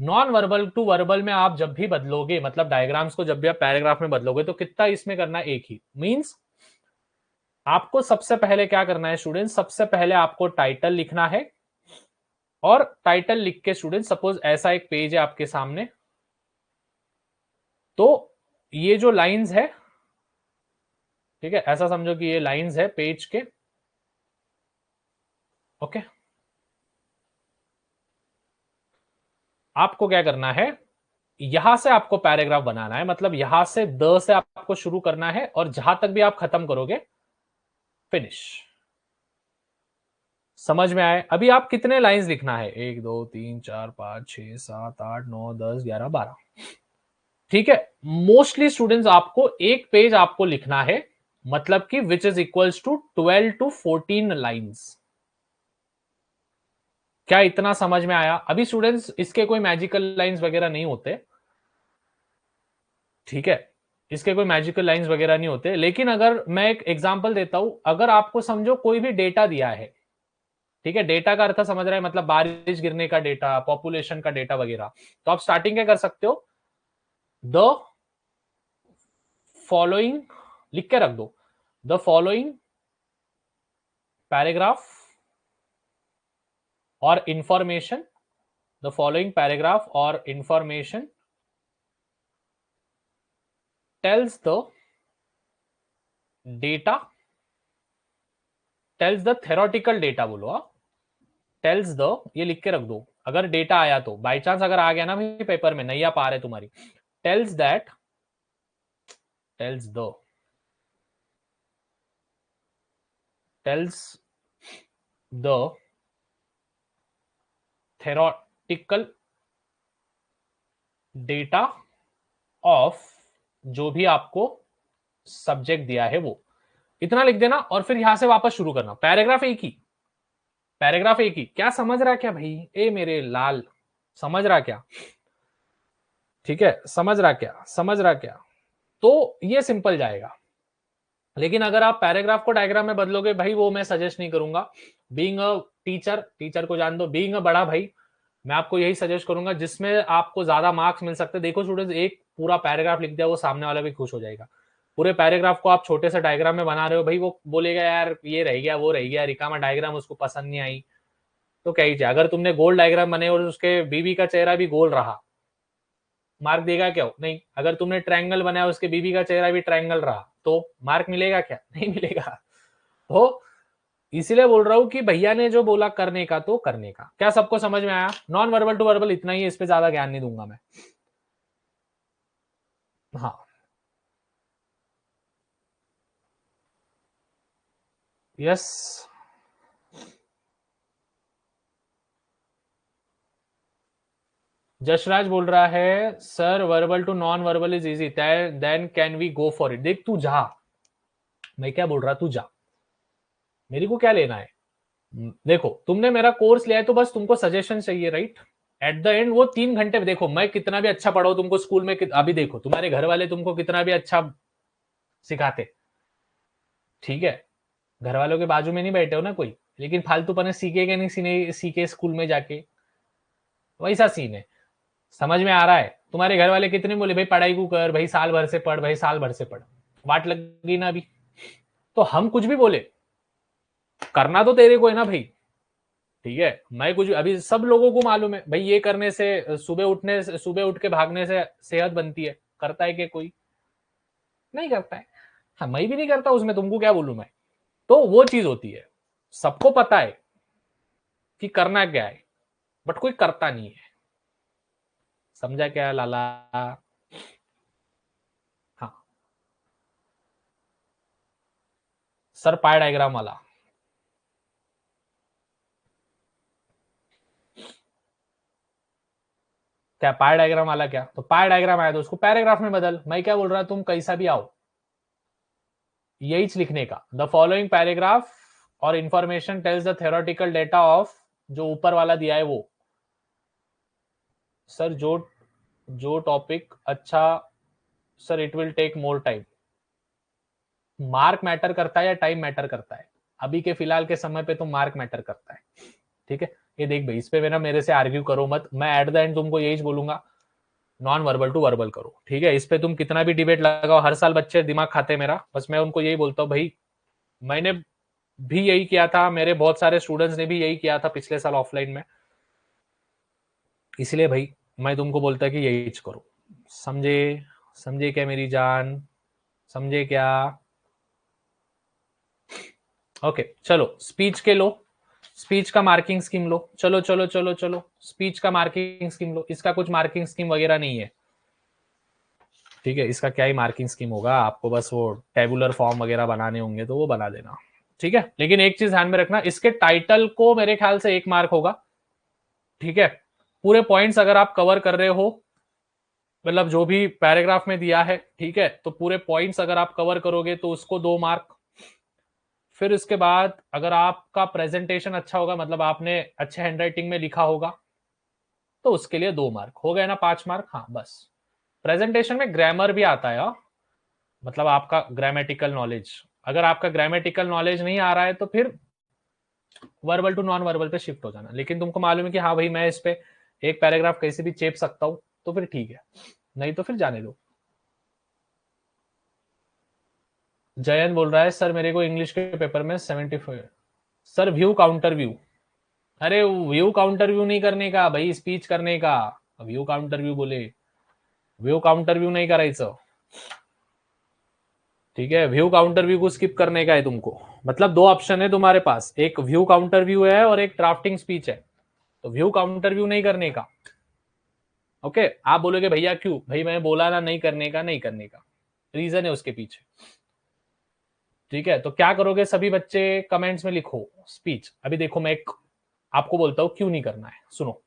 Non verbal to verbal में आप जब भी बदलोगे, मतलब डायग्राम्स को जब भी आप पैराग्राफ में बदलोगे तो कितना इसमें करना है? एक ही। मींस आपको सबसे पहले क्या करना है स्टूडेंट? सबसे पहले आपको टाइटल लिखना है, और टाइटल लिख के स्टूडेंट सपोज ऐसा एक पेज है आपके सामने, तो ये जो लाइंस है, ठीक है, ऐसा समझो कि ये लाइंस है पेज के, ओके? आपको क्या करना है, यहां से आपको पैराग्राफ बनाना है, मतलब यहां से द से आपको शुरू करना है और जहां तक भी आप खत्म करोगे फिनिश। समझ में आए? अभी आप कितने लाइंस लिखना है? 1 2 3 4 5 6 7 8 9 10 11 12, ठीक है, मोस्टली स्टूडेंट्स आपको एक पेज आपको लिखना है, मतलब कि which is equals to 12 to 14 lines. क्या इतना समझ में आया? अभी स्टूडेंट्स इसके कोई मैजिकल लाइंस वगैरह नहीं होते, ठीक है, इसके कोई मैजिकल लाइंस वगैरह नहीं होते। लेकिन अगर मैं एक एग्जांपल देता हूं, अगर आपको समझो कोई भी डेटा दिया है, ठीक है, डेटा का अर्थ समझ रहा है, मतलब बारिश गिरने का डेटा, पॉपुलेशन का डेटा वगैरह, तो आप स्टार्टिंग क्या कर सकते हो, द फॉलोइंग लिख के रख दो, द फॉलोइंग पैराग्राफ और इंफॉर्मेशन, द फॉलोइंग पैराग्राफ और information tells the data, tells the theoretical data बोलो, tells the, ये लिख के रख दो, अगर डेटा आया तो, बाई चांस अगर आ गया ना भाई पेपर में, नहीं आ पा रहे तुम्हारी, tells that, tells the, tells the theoretical data of जो भी आपको सब्जेक्ट दिया है वो, इतना लिख देना। और फिर यहां से वापस शुरू करना, पैराग्राफ एक ही, पैराग्राफ एक ही। क्या समझ रहा क्या भाई? ए मेरे लाल, समझ रहा क्या? ठीक है, समझ रहा क्या? समझ रहा क्या? तो ये सिंपल जाएगा। लेकिन अगर आप पैराग्राफ को डायग्राम में बदलोगे भाई, वो मैं सजेस्ट नहीं करूंगा। बीइंग अ टीचर, टीचर को जान दो, बीइंग अ बड़ा भाई, मैं आपको यही सजेस्ट करूंगा जिसमें आपको ज्यादा मार्क्स मिल सकते हैं। देखो स्टूडेंट्स, एक पूरा पैराग्राफ लिख दिया, वो सामने वाला भी खुश हो जाएगा। पूरे पैराग्राफ को आप छोटे से डायग्राम में बना रहे हो भाई, वो बोलेगा यार ये रह गया, वो रह गया, रिकामा डायग्राम उसको पसंद नहीं आई, तो क्या ही चाहिए। अगर तुमने गोल डायग्राम बने और उसके बीवी का चेहरा भी गोल रहा, मार्क देगा क्या? नहीं। अगर तुमने ट्रायंगल बनाया, उसके बीवी का चेहरा भी ट्रायंगल रहा, तो मार्क मिलेगा क्या? नहीं मिलेगा। तो इसीलिए बोल रहा हूं कि भैया ने जो बोला करने का, तो करने का। क्या सबको समझ में आया? नॉन वर्बल टू वर्बल इतना ही है, इस पे ज्यादा ज्ञान नहीं दूंगा मैं। हाँ, यस। जशराज बोल रहा है sir verbal to non verbal is easy, then can we go for it. देख तू जा, मैं क्या बोल रहा, तू जा, मेरे को क्या लेना है। देखो तुमने मेरा कोर्स लिया है तो बस तुमको सजेशन चाहिए, राइट? एट द एंड वो 3 घंटे में, देखो मैं कितना भी अच्छा पढ़ाऊं तुमको स्कूल में, अभी देखो तुम्हारे घर वाले तुमको कितना भी अच्छा सिखाते, ठीक है, घर वालों के बाजू में नहीं बैठे हो ना कोई, लेकिन फालतूपने सीखेगा नहीं, सीखे स्कूल में जाके, वैसा सीन है। समझ में आ रहा है? तुम्हारे घर वाले कितने बोले भाई पढ़ाई को कर भाई, साल भर से पढ़ भाई, साल भर से पढ़, वाट लगी ना अभी। तो हम कुछ भी बोले, करना तो तेरे को है ना भाई, ठीक है। मैं कुछ, अभी सब लोगों को मालूम है भाई, ये करने से सुबह उठ के भागने से सेहत बनती है, करता है कि कोई नहीं करता है? हाँ, मैं भी नहीं करता, उसमें तुमको क्या बोलूं मैं। तो वो चीज होती है, सबको पता है कि करना क्या है, बट कोई करता नहीं है। समझा क्या लाला? हाँ सर, पाई डायग्राम वाला। क्या पाई डायग्राम वाला? क्या तो पाई डायग्राम आया तो उसको पैराग्राफ में बदल। मैं क्या बोल रहा, तुम कैसा भी आओ, यही लिखने का, द फॉलोइंग पैराग्राफ और information tells the theoretical data of, जो ऊपर वाला दिया है वो। सर जो टॉपिक अच्छा, sir it will take more time. Mark matter करता है या टाइम मैटर करता है? अभी के फिलहाल के समय पे तो मार्क मैटर करता है, ठीक है। ये देख भाई, इस पे मेरे से आर्ग्यू करो मत, मैं एट द एंड तुमको यही बोलूंगा, नॉन वर्बल टू वर्बल करो, ठीक है। इस पे तुम कितना भी डिबेट लगाओ, हर साल बच्चे दिमाग खाते मेरा, बस मैं उनको यही बोलता हूँ भाई, मैंने भी यही किया था, मेरे बहुत सारे स्टूडेंट्स ने भी यही किया था पिछले साल ऑफलाइन में, इसलिए भाई मैं तुमको बोलता कि यही करो। समझे? समझे क्या मेरी जान? समझे क्या? ओके चलो, स्पीच के लो, स्पीच का मार्किंग स्कीम लो, चलो चलो चलो चलो, स्पीच का मार्किंग स्कीम लो। इसका कुछ मार्किंग स्कीम वगैरह नहीं है, ठीक है, इसका क्या ही मार्किंग स्कीम होगा, आपको बस वो टेबुलर फॉर्म वगैरह बनाने होंगे तो वो बना देना, ठीक है। लेकिन एक चीज ध्यान में रखना, इसके टाइटल को मेरे ख्याल से 1 मार्क होगा, ठीक है। पूरे पॉइंट्स अगर आप कवर कर रहे हो, मतलब जो भी पैराग्राफ में दिया है, ठीक है, तो पूरे पॉइंट्स अगर आप कवर करोगे तो उसको 2 मार्क। फिर उसके बाद अगर आपका प्रेजेंटेशन अच्छा होगा, मतलब आपने अच्छे हैंडराइटिंग में लिखा होगा, तो उसके लिए 2 मार्क हो गए ना, 5 मार्क। हाँ बस। प्रेजेंटेशन में ग्रामर भी आता है, मतलब आपका ग्रामेटिकल नॉलेज, अगर आपका ग्रामेटिकल नॉलेज नहीं आ रहा है तो फिर वर्बल टू नॉन वर्बल पे शिफ्ट हो जाना। लेकिन तुमको मालूम है कि हाँ भाई मैं इस पे एक पैराग्राफ कैसे भी चेप सकता हूं, तो फिर ठीक है, नहीं तो फिर जाने दो। जयन बोल रहा है सर मेरे को इंग्लिश के पेपर में 75। सर व्यू काउंटर व्यू, अरे व्यू काउंटर व्यू नहीं करने का भाई, स्पीच करने का। व्यू काउंटर व्यू बोले, व्यू काउंटर व्यू नहीं करायचं, ठीक है। व्यू काउंटर व्यू को स्किप करने का है तुमको। मतलब 2 ऑप्शन है तुम्हारे पास, एक व्यू काउंटर व्यू है और एक ड्राफ्टिंग स्पीच है। तो व्यू काउंटर व्यू नहीं करने का। ओके, आप बोलोगे भैया क्यों? भाई मैं बोला ना नहीं करने का, नहीं करने का रीजन है उसके पीछे, ठीक है। तो क्या करोगे सभी बच्चे, कमेंट्स में लिखो स्पीच। अभी देखो मैं एक आपको बोलता हूं क्यों नहीं करना है, सुनो।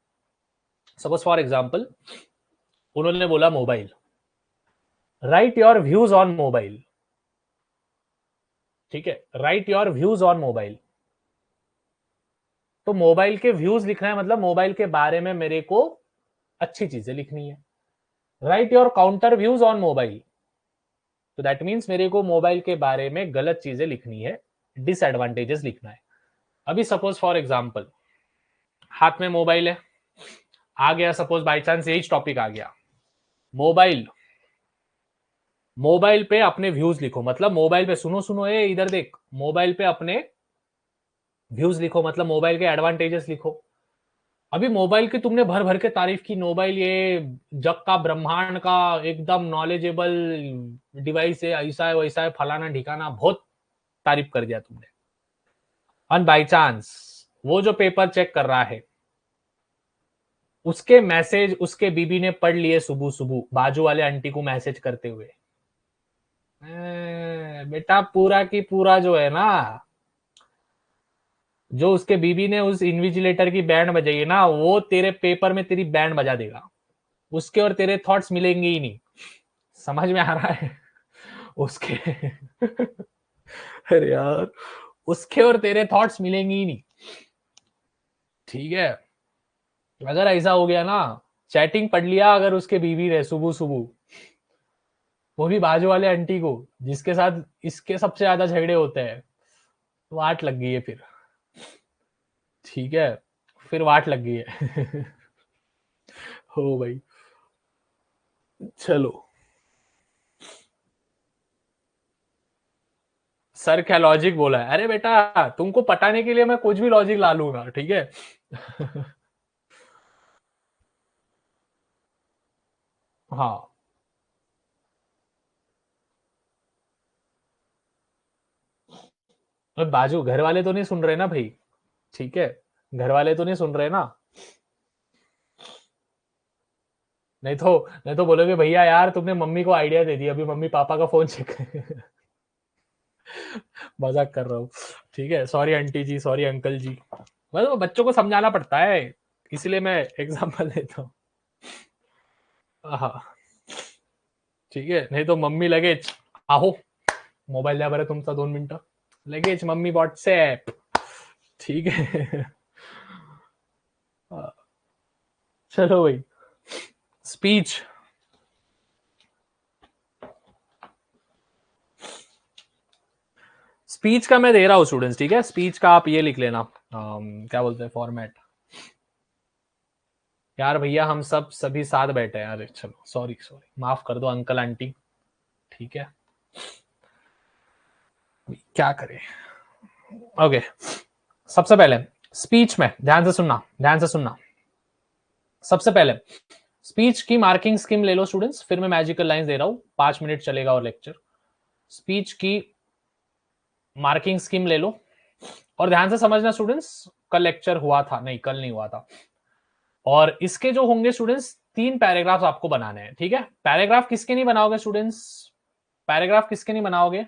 सपोज फॉर एग्जाम्पल उन्होंने बोला mobile, right your views on mobile, ठीक है, right your views on mobile. तो मोबाइल के व्यूज लिखना है, मतलब मोबाइल के बारे में मेरे को अच्छी चीजें लिखनी है। Right your counter views on mobile, तो दैट मीन्स मेरे को मोबाइल के बारे में गलत चीजें लिखनी है, डिसएडवांटेजेस लिखना है। अभी सपोज फॉर एग्जाम्पल हाथ में मोबाइल है, आ गया सपोज बाई चांस यही टॉपिक आ गया, मोबाइल, मोबाइल पे अपने व्यूज लिखो, मतलब मोबाइल पे, सुनो सुनो ए इधर देख, मोबाइल पे अपने व्यूज लिखो, मतलब मोबाइल के एडवांटेजेस लिखो। अभी मोबाइल की तुमने भर भर के तारीफ की, मोबाइल ये जग का ब्रह्मांड का एकदम नॉलेजेबल डिवाइस है, ऐसा है वैसा है फलाना ढिकाना, बहुत तारीफ कर दिया तुमने। और बाई चांस वो जो पेपर चेक कर रहा है उसके मैसेज उसके बीबी ने पढ़ लिए सुबह सुबह बाजू वाले आंटी को मैसेज करते हुए, बेटा पूरा की पूरा जो है ना, जो उसके बीबी ने उस इन्विजिलेटर की बैंड बजाई है ना, वो तेरे पेपर में तेरी बैंड बजा देगा। उसके और तेरे थॉट्स मिलेंगे ही नहीं। समझ में आ रहा है? उसके अरे यार, उसके और तेरे थॉट्स मिलेंगे ही नहीं, ठीक है। अगर ऐसा हो गया ना, चैटिंग पढ़ लिया अगर उसके बीवी ने सुबह सुबह, वो भी बाजू वाले आंटी को जिसके साथ इसके सबसे ज्यादा झगड़े होते हैं, वाट लग गई है फिर, ठीक है, फिर वाट लग गई है। हो भाई, चलो। सर क्या लॉजिक बोला है? अरे बेटा तुमको पटाने के लिए मैं कुछ भी लॉजिक ला लूंगा, ठीक है। हाँ, और बाजू घर वाले तो नहीं सुन रहे ना भाई, ठीक है, घर वाले तो नहीं सुन रहे ना। नहीं तो नहीं तो बोलोगे भैया यार तुमने मम्मी को आइडिया दे दिया, अभी मम्मी पापा का फोन चेक। मजाक कर रहा हूँ, ठीक है, सॉरी आंटी जी, सॉरी अंकल जी, मतलब बच्चों को समझाना पड़ता है, इसलिए मैं एग्जांपल देता हूँ। हाँ, ठीक है, नहीं तो मम्मी लगेच आहो मोबाईल द्या बरं तुमचा 2 मिनिटं, लगेच मम्मी व्हॉट्सएप, ठीक है। चलो भाई, स्पीच, स्पीच का मैं दे रहा हूं स्टूडेंट्स, ठीक है। स्पीच का आप ये लिख लेना, क्या बोलते हैं फॉर्मेट। यार भैया हम सब सभी साथ बैठे हैं, अरे चलो सॉरी सॉरी, माफ कर दो अंकल आंटी, ठीक है, क्या करें। ओके, सबसे पहले स्पीच में ध्यान से सुनना, ध्यान से सुनना। सबसे पहले स्पीच की मार्किंग स्कीम ले लो स्टूडेंट्स, फिर मैं मैजिकल लाइंस दे रहा हूं, 5 मिनट चलेगा और लेक्चर। स्पीच की मार्किंग स्कीम ले लो और ध्यान से समझना स्टूडेंट्स, कल लेक्चर हुआ था, नहीं कल नहीं हुआ था। और इसके जो होंगे स्टूडेंट्स 3 पैराग्राफ आपको बनाने हैं, ठीक है। पैराग्राफ किसके नहीं बनाओगे स्टूडेंट्स? पैराग्राफ किसके नहीं बनाओगे?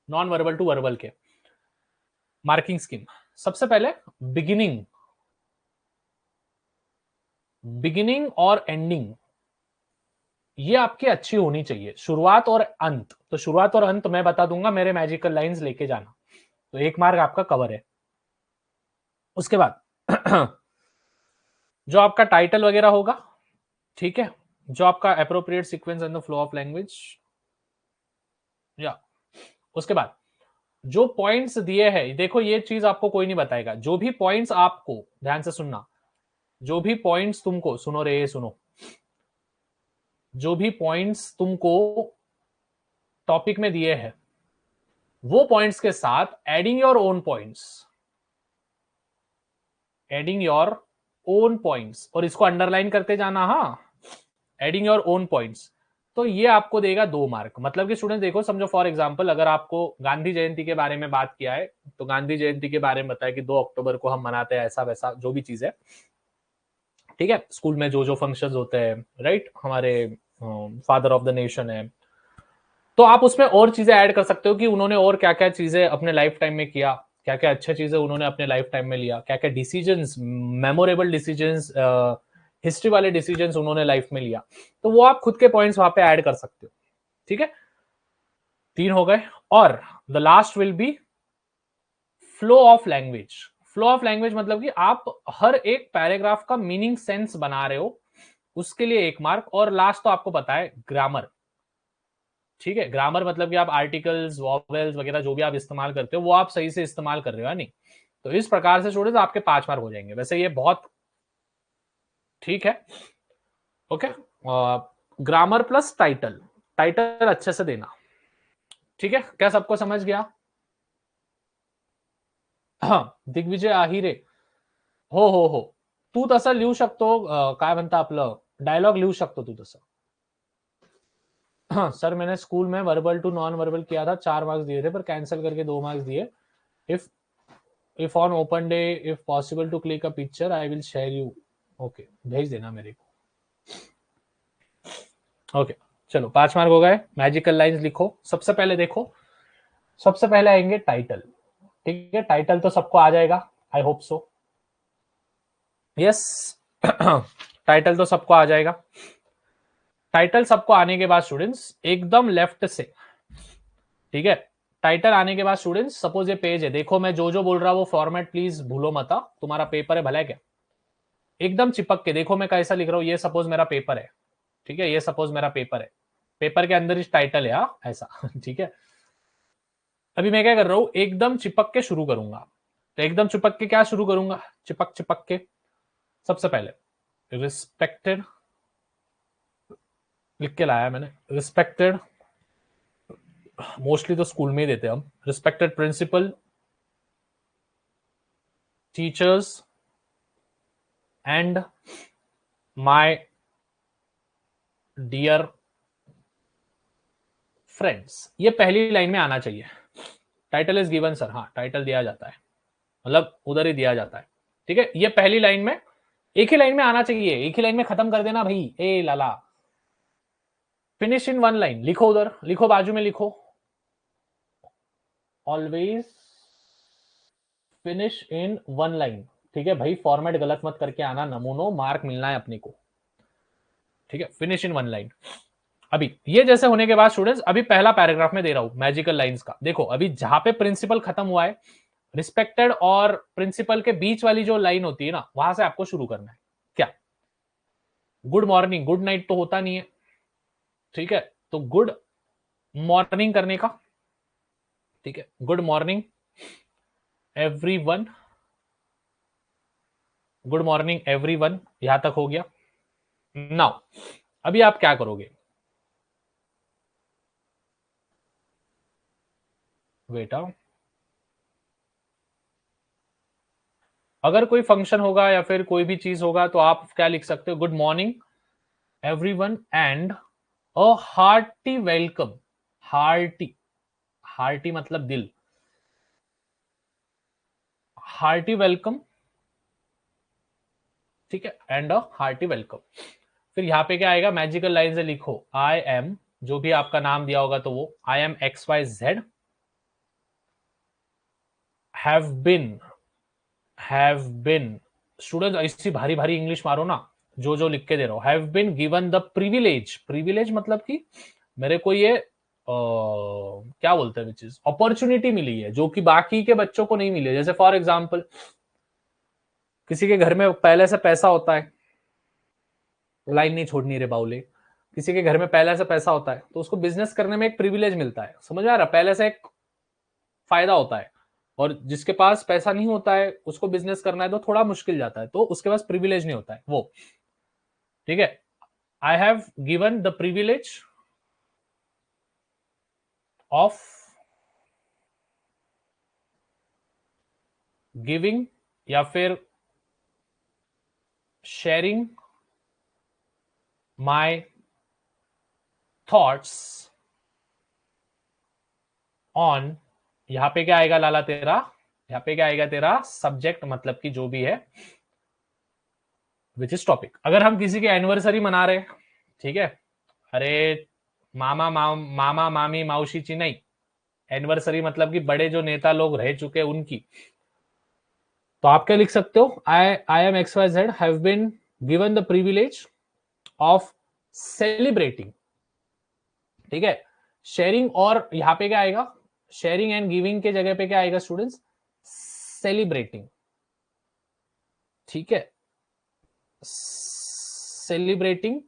नॉन वर्बल टू वर्बल के। मार्किंग स्कीम, सबसे पहले बिगिनिंग, बिगिनिंग और एंडिंग, ये आपकी अच्छी होनी चाहिए, शुरुआत और अंत। तो शुरुआत और अंत मैं बता दूंगा, मेरे मैजिकल लाइंस लेके जाना, तो 1 मार्क आपका कवर है। उसके बाद जो आपका टाइटल वगैरह होगा, ठीक है, जो आपका appropriate sequence and the flow of language, या उसके बाद जो पॉइंट्स दिए हैं, देखो ये चीज आपको कोई नहीं बताएगा, जो भी पॉइंट्स आपको, ध्यान से सुनना, जो भी पॉइंट्स तुमको, सुनो रे सुनो, जो भी पॉइंट्स तुमको टॉपिक में दिए हैं, वो पॉइंट्स के साथ adding your own points, adding your own points, और इसको अंडरलाइन करते जाना, हाँ, एडिंग योर ओन पॉइंट्स, तो ये आपको देगा 2 मार्क। मतलब कि स्टूडेंट देखो, समझो फॉर एग्जांपल अगर आपको गांधी जयंती के बारे में बात किया है, तो गांधी जयंती के बारे में बताया कि 2 अक्टूबर को हम मनाते हैं, ऐसा वैसा जो भी चीज है, ठीक है, स्कूल में जो जो फंक्शंस होते हैं, राइट, हमारे फादर ऑफ द नेशन है, तो आप उसमें और चीजें ऐड कर सकते हो कि उन्होंने और क्या क्या चीजें अपने लाइफ टाइम में किया, क्या क्या अच्छी चीजें उन्होंने अपने लाइफ टाइम में लिया, क्या क्या डिसीजंस, मेमोरेबल डिसीजंस, हिस्ट्री वाले डिसीजंस उन्होंने लाइफ में लिया, तो वो आप खुद के पॉइंट्स वहां पे ऐड कर सकते हो, ठीक है। 3 हो गए, और the last will be flow of language. Flow of language मतलब कि आप हर एक पैराग्राफ का मीनिंग सेंस बना रहे हो, उसके लिए 1 मार्क, और लास्ट तो आपको पता है ग्रामर, ठीक है, ग्रामर मतलब कि आप आर्टिकल्स, वॉवेल्स वगैरह जो भी आप इस्तेमाल करते हो, वो आप सही से इस्तेमाल कर रहे हो या नहीं। तो इस प्रकार से स्टूडेंट्स आपके 5 मार्क हो जाएंगे। वैसे ये बहुत ठीक है, okay. Grammar plus title, title अच्छे से देना, ठीक है, क्या सबको समझ गया? हाँ, दिग्विजय आहिरे, हो तू तसं लिहू शकतो, काय म्हणता आपलं डायलॉग लिहू शकतो तू तसं। हाँ सर, मैंने स्कूल में वर्बल टू नॉन वर्बल किया था, 4 मार्क्स दिए थे, पर कैंसिल करके 2 मार्क्स दिए। If if on open day if possible to click a picture I will share you. Okay, भेज देना मेरे को। ओके, चलो 5 मार्क हो गए। मैजिकल लाइंस लिखो। सबसे पहले देखो, सबसे पहले आएंगे टाइटल, ठीक है, टाइटल तो सबको आ जाएगा, I hope so, yes. Title तो सबको आ जाएगा। टाइटल सबको आने के बाद स्टूडेंट्स एकदम लेफ्ट से, ठीक है, टाइटल आने के बाद स्टूडेंट्स सपोज ये पेज है, देखो मैं जो जो बोल रहा हूं वो फॉर्मेट प्लीज भूलो मत, तुम्हारा पेपर है भला है क्या, एकदम चिपक के देखो मैं कैसा लिख रहा हूं। ये सपोज मेरा पेपर है, ठीक है, ये सपोज मेरा पेपर है, पेपर के अंदर इस टाइटल है, ऐसा ठीक है। अभी मैं क्या कर रहा हूं, एकदम चिपक के शुरू करूंगा। तो एकदम चिपक के क्या शुरू करूंगा, चिपक चिपक के, सबसे पहले रिस्पेक्टेड लिख के लाया मैंने, रिस्पेक्टेड, मोस्टली तो स्कूल में ही देते हैं हम, respected principal, teachers and my dear friends. ये पहली लाइन में आना चाहिए। टाइटल इज गिवन सर, हाँ टाइटल दिया जाता है, मतलब उधर ही दिया जाता है, ठीक है। ये पहली लाइन में, एक ही लाइन में आना चाहिए, एक ही लाइन में खत्म कर देना भाई, ए लाला। फिनिश इन 1 लाइन, लिखो उधर, लिखो बाजू में लिखो, ऑलवेज फिनिश इन 1 लाइन, ठीक है भाई, फॉर्मेट गलत मत करके आना, नमूनो मार्क मिलना है अपने को, ठीक है, फिनिश इन 1 लाइन। अभी ये जैसे होने के बाद स्टूडेंट्स, अभी पहला पैराग्राफ में दे रहा हूं मैजिकल लाइंस का, देखो अभी जहां पे प्रिंसिपल खत्म हुआ है, रिस्पेक्टेड और प्रिंसिपल के बीच वाली जो लाइन होती है ना, वहां से आपको शुरू करना है। क्या, गुड मॉर्निंग, गुड नाइट तो होता नहीं है, ठीक है, तो गुड मॉर्निंग करने का, ठीक है, good morning everyone, good morning everyone, यहां तक हो गया। नाउ अभी आप क्या करोगे, बेटा अगर कोई फंक्शन होगा या फिर कोई भी चीज होगा तो आप क्या लिख सकते हो, good morning everyone and a hearty welcome, hearty, hearty मतलब दिल, हार्टी वेलकम, ठीक है, एंड अ हार्टी वेलकम। फिर यहां पे क्या आएगा, मैजिकल लाइन से लिखो, आई एम, जो भी आपका नाम दिया होगा तो वो, I am X Y Z, have been, have been, student ऐसी भारी भारी इंग्लिश मारो ना, जो जो लिख के दे रहा हूं, have been given the privilege, privilege मतलब कि मेरे को ये क्या बोलते हैं, विच इज अपॉर्चुनिटी मिली है जो कि बाकी के बच्चों को नहीं मिली है। जैसे फॉर एग्जाम्पल किसी के घर में पहले से पैसा होता है, लाइन नहीं छोड़नी रे बाउले, किसी के घर में पहले से पैसा होता है तो उसको बिजनेस करने में एक प्रिविलेज मिलता है, समझ में आ रहा, पहले से एक फायदा होता है। और जिसके पास पैसा नहीं होता है उसको बिजनेस करना है तो थोड़ा मुश्किल जाता है, तो उसके पास प्रिविलेज नहीं होता है वो, ठीक है। I have given the privilege of giving या फिर शेयरिंग माय थॉट्स ऑन, यहां पे क्या आएगा लाला तेरा, यहां पे क्या आएगा तेरा सब्जेक्ट, मतलब कि जो भी है विच इज टॉपिक। अगर हम किसी की एनिवर्सरी मना रहे हैं, ठीक है, अरे मामा मामी माउशीची नहीं, एनिवर्सरी मतलब कि बड़े जो नेता लोग रह चुके हैं उनकी, तो आप क्या लिख सकते हो, I am X Y Z have been given the privilege of celebrating, ठीक है। शेयरिंग, और यहां पे क्या आएगा, शेयरिंग एंड गिविंग के जगह पे क्या आएगा स्टूडेंट्स, सेलिब्रेटिंग, ठीक है, सेलिब्रेटिंग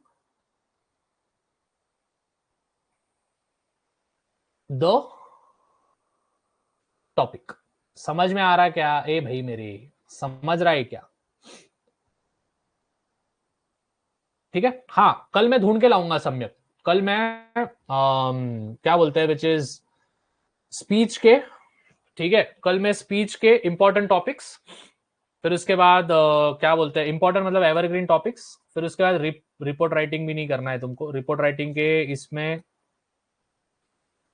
द टॉपिक। समझ में आ रहा है क्या ए भाई मेरे, समझ रहा है क्या, ठीक है। हाँ कल मैं ढूंढ के लाऊंगा सम्यक, कल मैं क्या बोलते हैं विच इज स्पीच के, ठीक है, कल मैं स्पीच के इंपॉर्टेंट टॉपिक्स, फिर उसके बाद क्या बोलते हैं इंपॉर्टेंट मतलब एवरग्रीन टॉपिक्स, फिर उसके बाद रिपोर्ट राइटिंग भी नहीं करना है तुमको, रिपोर्ट राइटिंग के इसमें,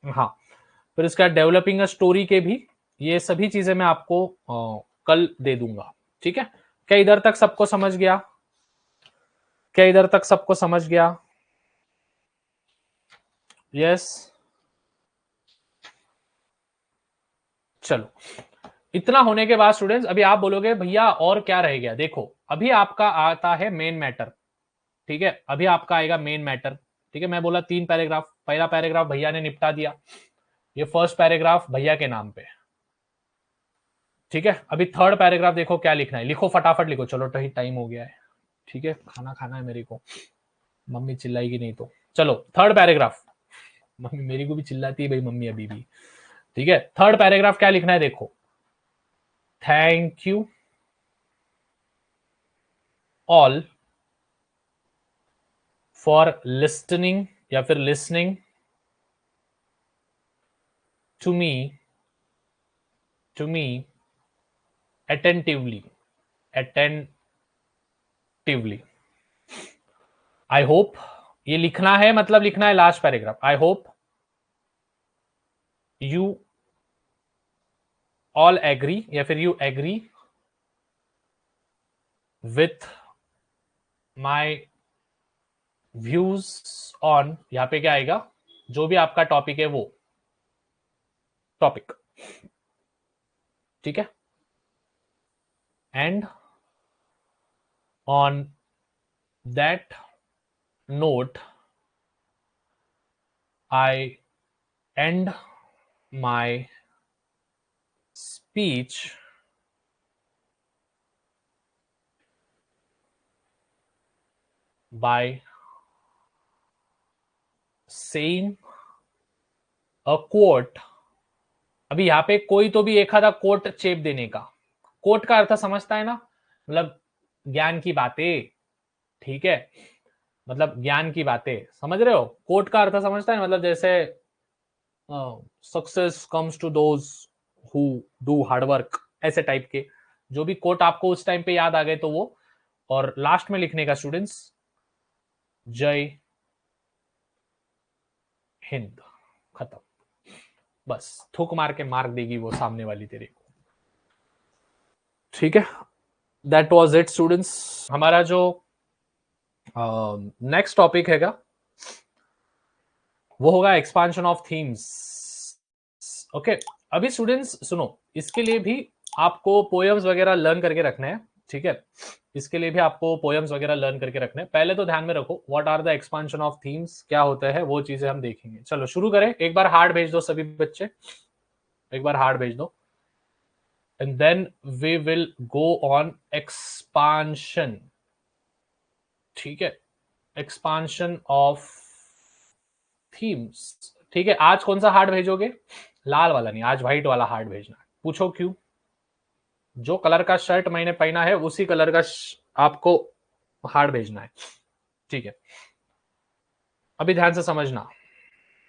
हाँ, फिर उसके बाद डेवलपिंग अ स्टोरी के भी, ये सभी चीजें मैं आपको कल दे दूंगा, ठीक है। क्या इधर तक सबको समझ गया, क्या इधर तक सबको समझ गया, यस, चलो। इतना होने के बाद स्टूडेंट्स अभी आप बोलोगे भैया और क्या रह गया, देखो अभी आपका आता है मेन मैटर, ठीक है, अभी आपका आएगा मेन मैटर, ठीक है। मैं बोला 3 पैराग्राफ, पहला पैराग्राफ भैया ने निपटा दिया, ये फर्स्ट पैराग्राफ भैया के नाम पे, ठीक है। अभी थर्ड पैराग्राफ देखो क्या लिखना है, लिखो फटाफट लिखो, चलो टाइम हो गया है, ठीक है, खाना खाना है मेरे को, मम्मी चिल्लाएगी नहीं तो। चलो थर्ड पैराग्राफ, मम्मी मेरी को भी चिल्लाती है भाई मम्मी अभी भी, ठीक है। थर्ड पैराग्राफ क्या लिखना है देखो, thank you all for listening या फिर listening to me, to me attentively, attentively, I hope, ये लिखना है मतलब लिखना है last paragraph, I hope you all agree या फिर you agree with my views on, यहां पे क्या आएगा, जो भी आपका टॉपिक है वो टॉपिक, ठीक है। And on that note I and my speech by saying a quote, अभी यहां पे कोई तो भी एक आधा कोट चेप देने का, कोट का अर्थ समझता है ना, मतलब ज्ञान की बातें, ठीक है, मतलब ज्ञान की बातें समझ रहे हो, कोट का अर्थ समझता है, मतलब जैसे success comes to those who do hard work, ऐसे टाइप के जो भी कोट आपको उस टाइम पे याद आ गए तो वो, और लास्ट में लिखने का स्टूडेंट्स जय हिंद, खत्म, बस थूक मार के मार्क देगी वो सामने वाली तेरे को, ठीक है। दैट वाज इट स्टूडेंट्स, हमारा जो नेक्स्ट टॉपिक हैगा वो होगा एक्सपांशन ऑफ थीम्स, ओके। अभी स्टूडेंट्स सुनो, इसके लिए भी आपको पोएम्स वगैरह लर्न करके रखना है, ठीक है। इसके लिए भी आपको पोएम्स वगैरह लर्न करके रखने हैं। पहले तो ध्यान में रखो what are the expansion of themes, क्या होता है वो चीजें हम देखेंगे। चलो शुरू करें। एक बार हार्ड भेज दो सभी बच्चे, एक बार हार्ड भेज दो, and then we will go on expansion. ठीक है, एक्सपांशन ऑफ थीम्स। ठीक है, आज कौन सा हार्ड भेजोगे? लाल वाला नहीं, आज व्हाइट वाला हार्ड भेजना। पूछो क्यों? जो कलर का शर्ट मैंने पहना है उसी कलर का आपको हार्ड भेजना है। ठीक है, अभी ध्यान से समझना,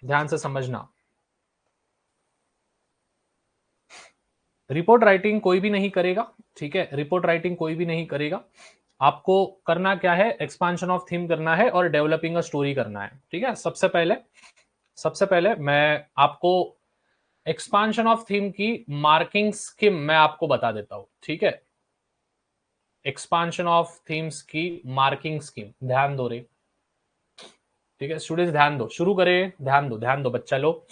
ध्यान से समझना। रिपोर्ट राइटिंग कोई भी नहीं करेगा। ठीक है, रिपोर्ट राइटिंग कोई भी नहीं करेगा। आपको करना क्या है? एक्सपांशन ऑफ थीम करना है और डेवलपिंग अ स्टोरी करना है। ठीक है, सबसे पहले मैं आपको एक्सपांशन ऑफ थीम की मार्किंग स्कीम मैं आपको बता देता हूं। ठीक है, एक्सपांशन ऑफ थीम्स की मार्किंग स्कीम, ध्यान दो रे। ठीक है स्टूडेंट्स, ध्यान दो, शुरू करें। ध्यान दो बच्चा लोग।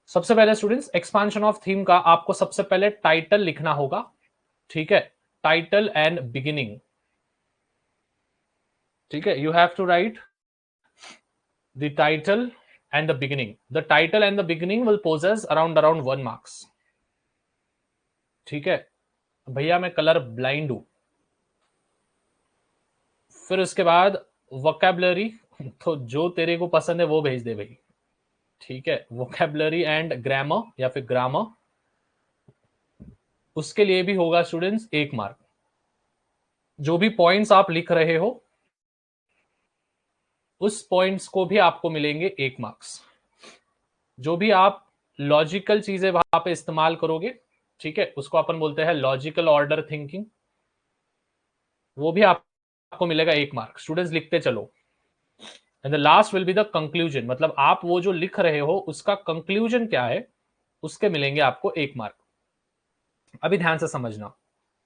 सबसे पहले स्टूडेंट्स, एक्सपांशन ऑफ थीम का आपको सबसे पहले टाइटल लिखना होगा। ठीक है, टाइटल एंड बिगिनिंग। ठीक है, you have to write the title and the beginning. The title and the beginning will possess around 1 marks. ठीक है भैया, मैं कलर ब्लाइंड हूं। फिर उसके बाद वोकैबुलरी, तो जो तेरे को पसंद है वो भेज दे भाई। ठीक है, वोकैबुलरी एंड ग्रामर या फिर ग्रामर, उसके लिए भी होगा स्टूडेंट्स 1 मार्क। जो भी पॉइंट्स आप लिख रहे हो उस पॉइंट्स को भी आपको मिलेंगे 1 मार्क्स। जो भी आप लॉजिकल चीजें वहां पे इस्तेमाल करोगे, ठीक है, उसको अपन बोलते हैं लॉजिकल ऑर्डर थिंकिंग, वो भी आपको मिलेगा 1 मार्क। स्टूडेंट्स लिखते चलो। And the last will be the conclusion, मतलब आप वो जो लिख रहे हो उसका कंक्लूजन क्या है, उसके मिलेंगे आपको 1 मार्क। अभी ध्यान से समझना,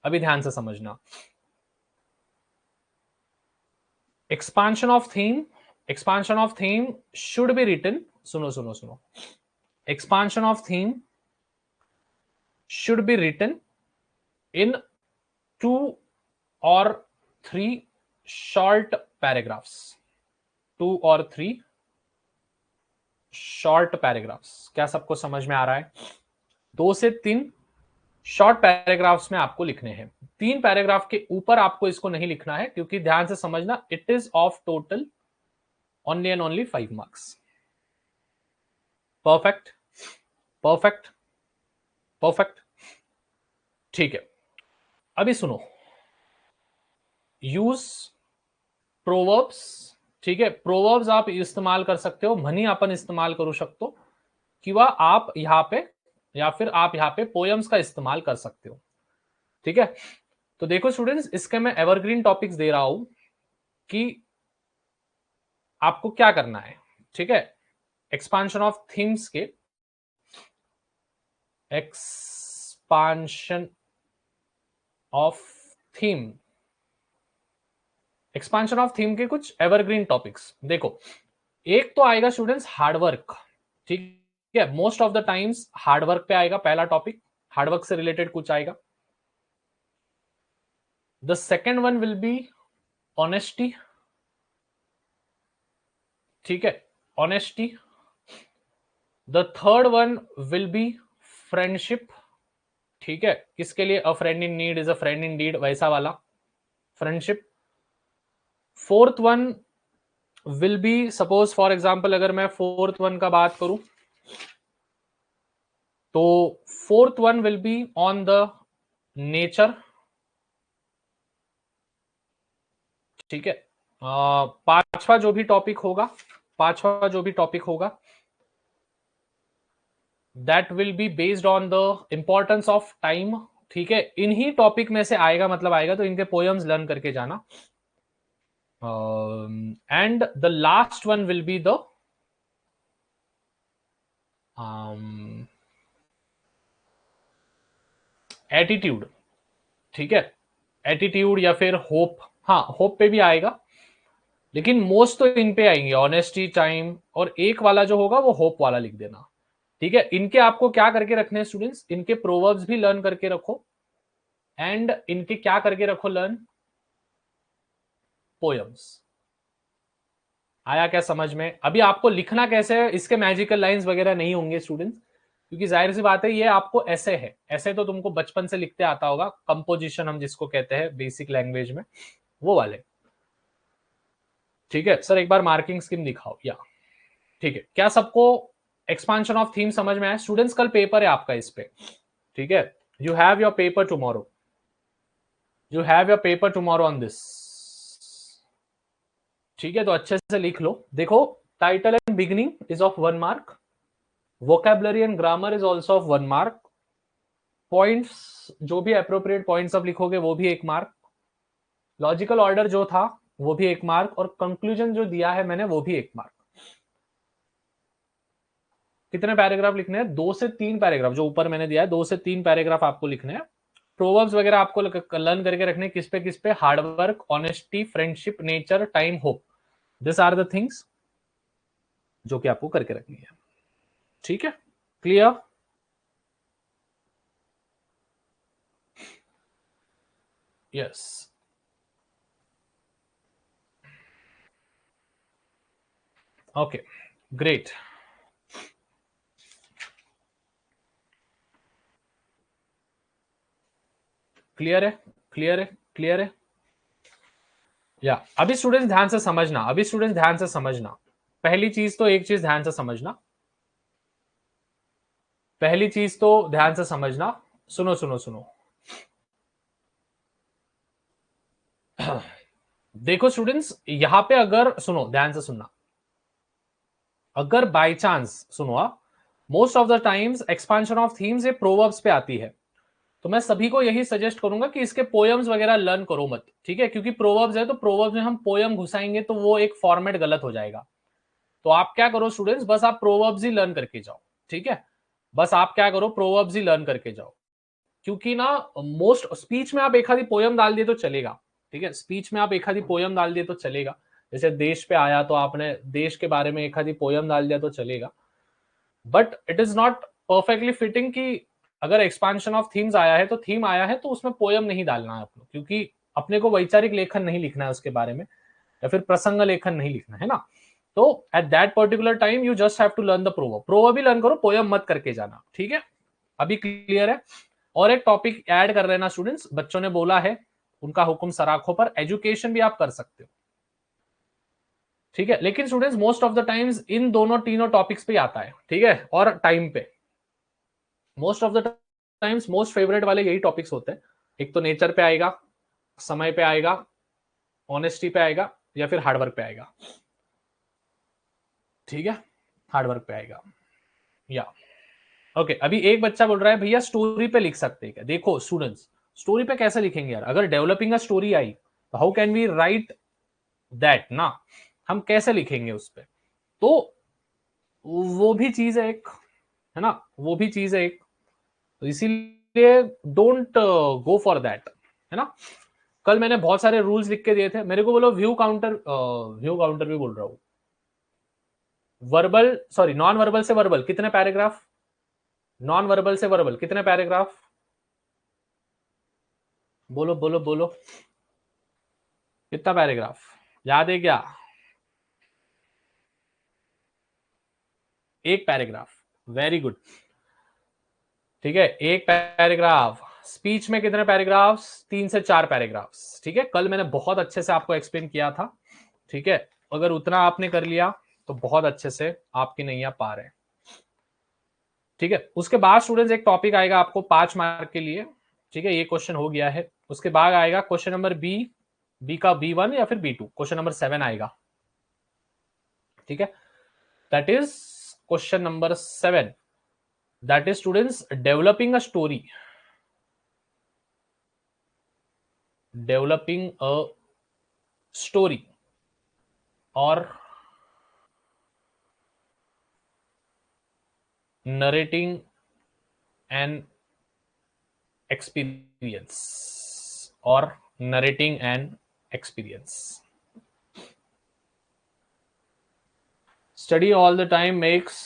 अभी ध्यान से समझना। Expansion of theme, expansion of theme should be written, सुनो सुनो सुनो, expansion of theme should be written in 2 or 3 short paragraphs. 2 or 3 short paragraphs. क्या सबको समझ में आ रहा है? 2 से 3 शॉर्ट पैराग्राफ्स में आपको लिखने हैं। 3 पैराग्राफ के ऊपर आपको इसको नहीं लिखना है, क्योंकि ध्यान से समझना, it is of total only and only 5 marks. Perfect, perfect, perfect. ठीक है, अभी सुनो, यूज प्रोवर्ब्स। ठीक है, प्रोवर्ब्स आप इस्तेमाल कर सकते हो, म्हणी आपण इस्तेमाल करू शकतो, किंवा आप यहां पे या फिर आप यहां पे पोएम्स का इस्तेमाल कर सकते हो। ठीक है, तो देखो स्टूडेंट्स, इसके मैं एवरग्रीन टॉपिक्स दे रहा हूं कि आपको क्या करना है। ठीक है, एक्सपांशन ऑफ थीम्स के, expansion of theme, expansion of theme के कुछ एवरग्रीन टॉपिक्स देखो। एक तो आएगा स्टूडेंट्स हार्डवर्क। ठीक है, most of the times hard work पे आएगा पहला टॉपिक, हार्डवर्क से रिलेटेड कुछ आएगा। The second one will be honesty. ठीक है, honesty. The third one will be friendship. ठीक है, किसके लिए? A friend in need is a friend in deed, वैसा वाला friendship. Fourth one will be, suppose for example अगर मैं फोर्थ वन का बात करूं, तो fourth one will be on the nature. ठीक है, पांचवा जो भी टॉपिक होगा, पांचवा जो भी टॉपिक होगा, that will be based on the importance of time. ठीक है, इन्हीं टॉपिक में से आएगा, मतलब आएगा, तो इनके पोएम्स लर्न करके जाना। And the last one will be the attitude. ठीक है, एटीट्यूड या फिर होप, हाँ होप पे भी आएगा, लेकिन मोस्ट तो इन पे आएंगे, ऑनेस्टी, टाइम, और एक वाला जो होगा वो होप वाला लिख देना। ठीक है, इनके आपको क्या करके रखने हैं स्टूडेंट्स, इनके प्रोवर्ब्स भी लर्न करके रखो, एंड इनके क्या करके रखो लर्न, पोयम्स। आया क्या समझ में? अभी आपको लिखना कैसे है, इसके मैजिकल लाइंस वगैरह नहीं होंगे स्टूडेंट्स, क्योंकि जाहिर सी बात है ये आपको ऐसे है, ऐसे तो तुमको बचपन से लिखते आता होगा, कंपोजिशन हम जिसको कहते हैं बेसिक लैंग्वेज में, वो वाले। ठीक है सर, एक बार मार्किंग स्कीम दिखाओ या। ठीक है, क्या सबको एक्सपांशन ऑफ थीम समझ में आया स्टूडेंट्स? कल पेपर है आपका इस पे, ठीक है, you have your paper tomorrow, you have your paper tomorrow on this. ठीक है, तो अच्छे से लिख लो। देखो, title and beginning is of 1 mark, vocabulary and grammar is also of 1 mark, points जो भी अप्रोप्रिएट पॉइंट्स आप लिखोगे वो भी 1 मार्क, लॉजिकल ऑर्डर जो था वो भी 1 मार्क, और कंक्लूजन जो दिया है मैंने वो भी 1 मार्क। कितने पैराग्राफ लिखने हैं? 2 से 3 पैराग्राफ, जो ऊपर मैंने दिया है 2 से 3 पैराग्राफ आपको लिखने हैं। प्रोवर्ब्स वगैरह आपको लर्न करके रखने, किस पे? Hard work, honesty, friendship, nature, time, hope. This are the things जो कि आपको करके रखनी है। ठीक है, clear? Yes, okay, great. Clear है, क्लियर है, क्लियर है। या अभी स्टूडेंट्स ध्यान से समझना, अभी स्टूडेंट्स ध्यान से समझना। पहली चीज तो एक चीज ध्यान से समझना, पहली चीज तो ध्यान से समझना, सुनो सुनो सुनो। देखो स्टूडेंट्स, यहां पे अगर सुनो, ध्यान से सुनना, अगर बाय चांस सुनो, most of the times expansion of themes ये प्रोवर्ब्स पे आती है, तो मैं सभी को यही सजेस्ट करूंगा कि इसके पोयम्स वगैरह लर्न करो मत, ठीक है, क्योंकि प्रोवर्ब्स है तो प्रोवर्ब्स में हम पोयम घुसाएंगे तो वो एक फॉर्मेट गलत हो जाएगा। तो आप क्या करो स्टूडेंट्स, बस आप प्रोवर्ब्स ही लर्न करके जाओ, ठीक है, बस आप क्या करो, प्रोवर्ब्स ही लर्न करके जाओ। क्योंकि ना मोस्ट स्पीच में आप एक आधी पोयम डाल दिए तो चलेगा, ठीक है, स्पीच में आप एक आधी पोयम डाल दिए तो चलेगा, जैसे देश पे आया तो आपने देश के बारे में एक आधी पोयम डाल दिया तो चलेगा, but it is not perfectly fitting कि अगर एक्सपांशन ऑफ थीम्स आया है तो थीम आया है तो उसमें पोयम नहीं डालना है अपने, क्योंकि अपने को वैचारिक लेखन नहीं लिखना है उसके बारे में, या फिर प्रसंग लेखन नहीं लिखना है ना। तो at that particular time you just have to learn the proverb, proverb भी लर्न करो, पोयम मत करके जाना, ठीक है। अभी क्लियर है? और एक टॉपिक ऐड कर लेना स्टूडेंट्स, बच्चों ने बोला है, उनका हुक्म सराखों पर, एजुकेशन भी आप कर सकते हो, ठीक है, लेकिन students most of the times in दोनों तीनों टॉपिक्स पे आता है, ठीक है, और टाइम पे, most of the times most favourite वाले यही टॉपिक्स होते हैं। एक तो नेचर पे आएगा, समय पे आएगा, ऑनेस्टी पे आएगा, या फिर हार्डवर्क पे आएगा, ठीक है, हार्डवर्क पे आएगा या। ओके, अभी एक बच्चा बोल रहा है भैया स्टोरी पे लिख सकते हैं क्या? देखो स्टूडेंट्स, स्टोरी पे कैसे लिखेंगे यार, अगर डेवलपिंग अ स्टोरी आई तो how can we write that ना, हम कैसे लिखेंगे उस पे? तो वो भी चीज है एक, है ना, वो भी चीज है एक, तो इसीलिए डोंट गो फॉर दैट, है ना। कल मैंने बहुत सारे रूल्स लिख के दिए थे, मेरे को बोलो व्यू काउंटर, व्यू काउंटर भी बोल रहा हूं, वर्बल सॉरी नॉन वर्बल से वर्बल कितने पैराग्राफ, नॉन वर्बल से वर्बल कितने पैराग्राफ, बोलो बोलो बोलो, कितना पैराग्राफ याद है क्या? एक पैराग्राफ, वेरी गुड, ठीक है, एक पैराग्राफ। स्पीच में कितने पैराग्राफ्स? 3 से 4 पैराग्राफ्स, ठीक है, कल मैंने बहुत अच्छे से आपको एक्सप्लेन किया था, ठीक है, अगर उतना आपने कर लिया तो बहुत अच्छे से आपकी नैया पार है, ठीक है। उसके बाद स्टूडेंट्स एक टॉपिक आएगा आपको 5 मार्क के लिए, ठीक है, ये क्वेश्चन हो गया है, उसके बाद आएगा क्वेश्चन नंबर बी, बी का B1 या फिर B2, क्वेश्चन नंबर 7 आएगा, ठीक है, that is question number 7, that is students developing a story, developing a story और narrating an experience or narrating an experience. Study all the time makes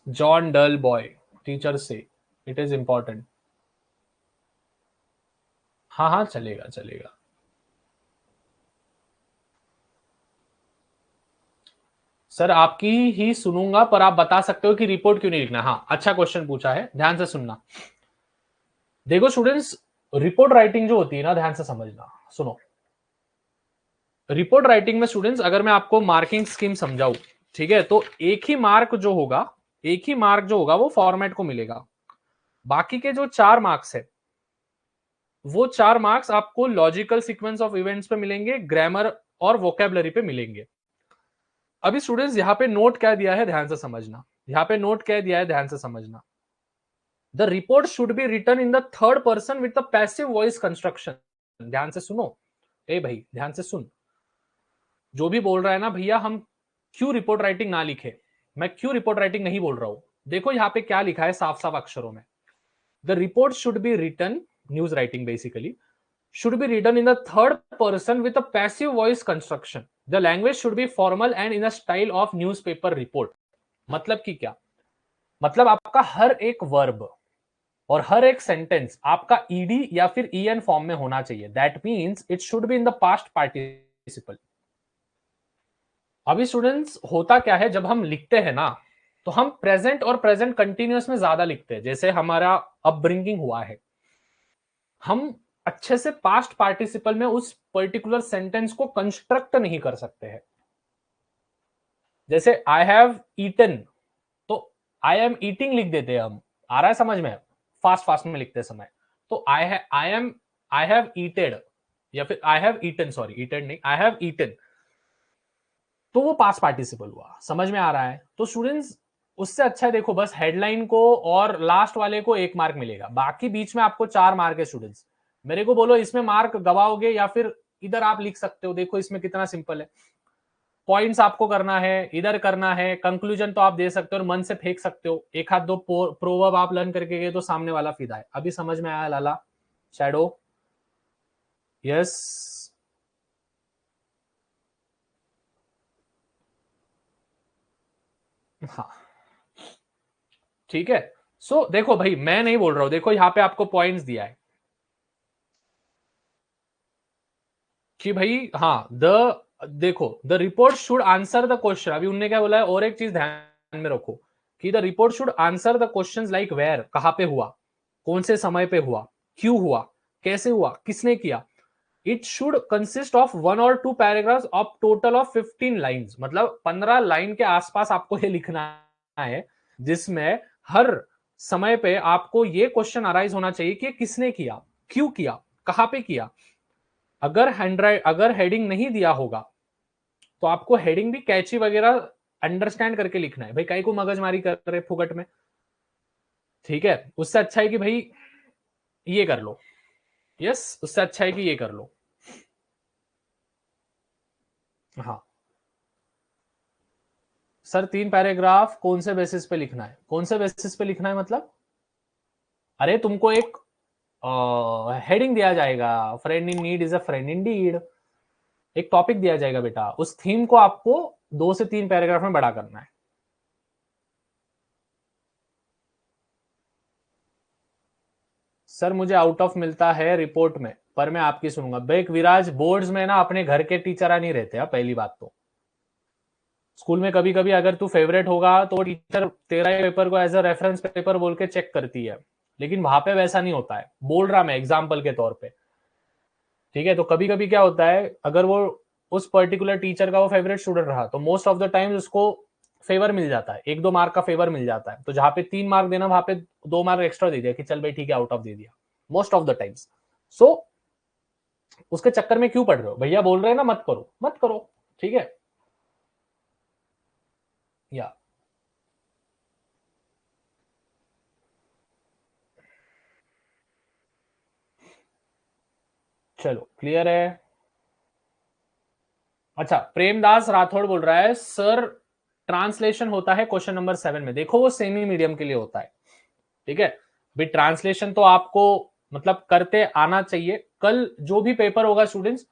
John dull boy, teachers say. It is important. हाँ हाँ, चलेगा चलेगा। Sir आपकी ही सुनूंगा, पर आप बता सकते हो कि रिपोर्ट क्यों नहीं लिखना। हाँ, अच्छा क्वेश्चन पूछा है, ध्यान से सुनना। देखो स्टूडेंट्स, रिपोर्ट राइटिंग जो होती है ना, ध्यान से समझना, सुनो। रिपोर्ट राइटिंग में स्टूडेंट्स, अगर मैं आपको मार्किंग स्कीम समझाऊं, ठीक है, तो एक ही मार्क जो होगा, एक ही मार्क जो होगा वो फॉर्मेट को मिलेगा। बाकी के जो 4 मार्क्स है, वो 4 मार्क्स आपको लॉजिकल सीक्वेंस ऑफ इवेंट्स पे मिलेंगे, ग्रामर और वोकेबलरी पे मिलेंगे। अभी स्टूडेंट्स यहां पे नोट क्या दिया है, ध्यान से समझना। यहां पे नोट क्या दिया है, ध्यान से समझना। The report should be written in the third person with the passive voice construction. ध्यान से सुनो, ए भाई ध्यान से सुन। जो भी बोल रहा है ना भैया, हम क्यों रिपोर्ट राइटिंग ना लिखे, मैं क्यों रिपोर्ट राइटिंग नहीं बोल रहा हूं। देखो यहां पे क्या लिखा है साफ साफ अक्षरों में, the report should be written, news writing basically, should be written in the third person with a passive voice construction. The language should be formal and in the style of newspaper report. मतलब कि क्या, मतलब आपका हर एक verb और हर एक sentence आपका ED या फिर ईएन फॉर्म में होना चाहिए। That means it should be in the past participle. अभी स्टूडेंट्स होता क्या है, जब हम लिखते हैं ना, तो हम प्रेजेंट और प्रेजेंट कंटिन्यूअस में ज्यादा लिखते हैं। जैसे हमारा अपब्रिंगिंग हुआ है, हम अच्छे से पास्ट पार्टिसिपल में उस पर्टिकुलर सेंटेंस को कंस्ट्रक्ट नहीं कर सकते हैं। जैसे आई हैव ईटन, तो आई एम ईटिंग लिख देते हैं हम, आ रहा है समझ में, फास्ट फास्ट में लिखते समय। तो आई हैव ईटेड, या फिर I have eaten, sorry eated नहीं, आई हैव ईटन, तो वो पास्ट पार्टिसिपल हुआ। समझ में आ रहा है। तो स्टूडेंट्स उससे अच्छा है, देखो बस हेडलाइन को और लास्ट वाले को 1 मार्क मिलेगा, बाकी बीच में आपको 4 मार्क है। स्टूडेंट्स मेरे को बोलो इसमें मार्क गवाओगे या फिर इधर आप लिख सकते हो। देखो इसमें कितना सिंपल है, पॉइंट्स आपको करना है, इधर करना है, कंक्लूजन तो आप दे सकते हो और मन से फेंक सकते हो। एक हाथ दो प्रोवर्ब आप लर्न करके गए तो सामने वाला फिदा है। अभी समझ में आया लाला शैडो? यस। हाँ ठीक है। सो देखो भाई, मैं नहीं बोल रहा हूं, देखो यहां पे आपको पॉइंट्स दिया है कि भाई हाँ, देखो the report should answer the question. अभी उनने क्या बोला है, और एक चीज ध्यान में रखो कि the report should answer the questions like where, कहां पे हुआ, कौन से समय पे हुआ, क्यों हुआ, कैसे हुआ, किसने किया। इट शुड कंसिस्ट ऑफ 1 और 2 paragraphs of total of 15 lines. मतलब 15 लाइन के आसपास आपको ये लिखना है, जिसमें हर समय पे आपको ये क्वेश्चन अराइज होना चाहिए कि किसने किया, क्यों किया, कहां पे किया। अगर हेडिंग नहीं दिया होगा तो आपको हेडिंग भी कैची वगैरह अंडरस्टैंड करके लिखना है। भाई कई को मगजमारी कर रहे फुगट में, ठीक है, उससे अच्छा है कि भाई ये कर लो। यस, उससे अच्छा है कि ये कर लो। हाँ सर, 3 पैराग्राफ कौन से बेसिस पे लिखना है, कौन से बेसिस पे लिखना है मतलब? अरे तुमको एक हेडिंग दिया जाएगा, friend in need is a friend in deed. एक टॉपिक दिया जाएगा बेटा, उस थीम को आपको 2 से 3 पैराग्राफ में बड़ा करना है। सर मुझे आउट ऑफ मिलता है रिपोर्ट में, पर मैं आपकी सुनूंगा। बेक विराज, बोर्ड्स में ना अपने घर के टीचर नहीं रहते हैं। पहली बात तो स्कूल में कभी कभी अगर तू फेवरेट होगा तो टीचर तेरा पेपर को एज अ रेफरेंस पेपर बोल के चेक करती है, लेकिन वहां पे वैसा नहीं होता है। बोल रहा मैं एग्जाम्पल के तौर पे, ठीक है। तो कभी कभी क्या होता है, अगर वो उस पर्टिकुलर टीचर का वो फेवरेट स्टूडेंट रहा तो मोस्ट ऑफ द टाइम उसको फेवर मिल जाता है, 1-2 मार्क का फेवर मिल जाता है। तो जहां पे 3 मार्क देना, वहां पे 2 मार्क एक्स्ट्रा दे दिया कि चल भाई ठीक है, आउट ऑफ दे दिया मोस्ट ऑफ द टाइम्स। सो उसके चक्कर में क्यों पड़ रहे हो, भैया बोल रहे हैं ना मत करो, मत करो, ठीक है। या चलो क्लियर है। अच्छा, प्रेमदास राठौड़ बोल रहा है सर ट्रांसलेशन होता है क्वेश्चन नंबर 7 में। देखो वो सेमी मीडियम के लिए होता है, ठीक है। भाई ट्रांसलेशन तो आपको मतलब करते आना चाहिए। कल जो भी पेपर होगा स्टूडेंट्स,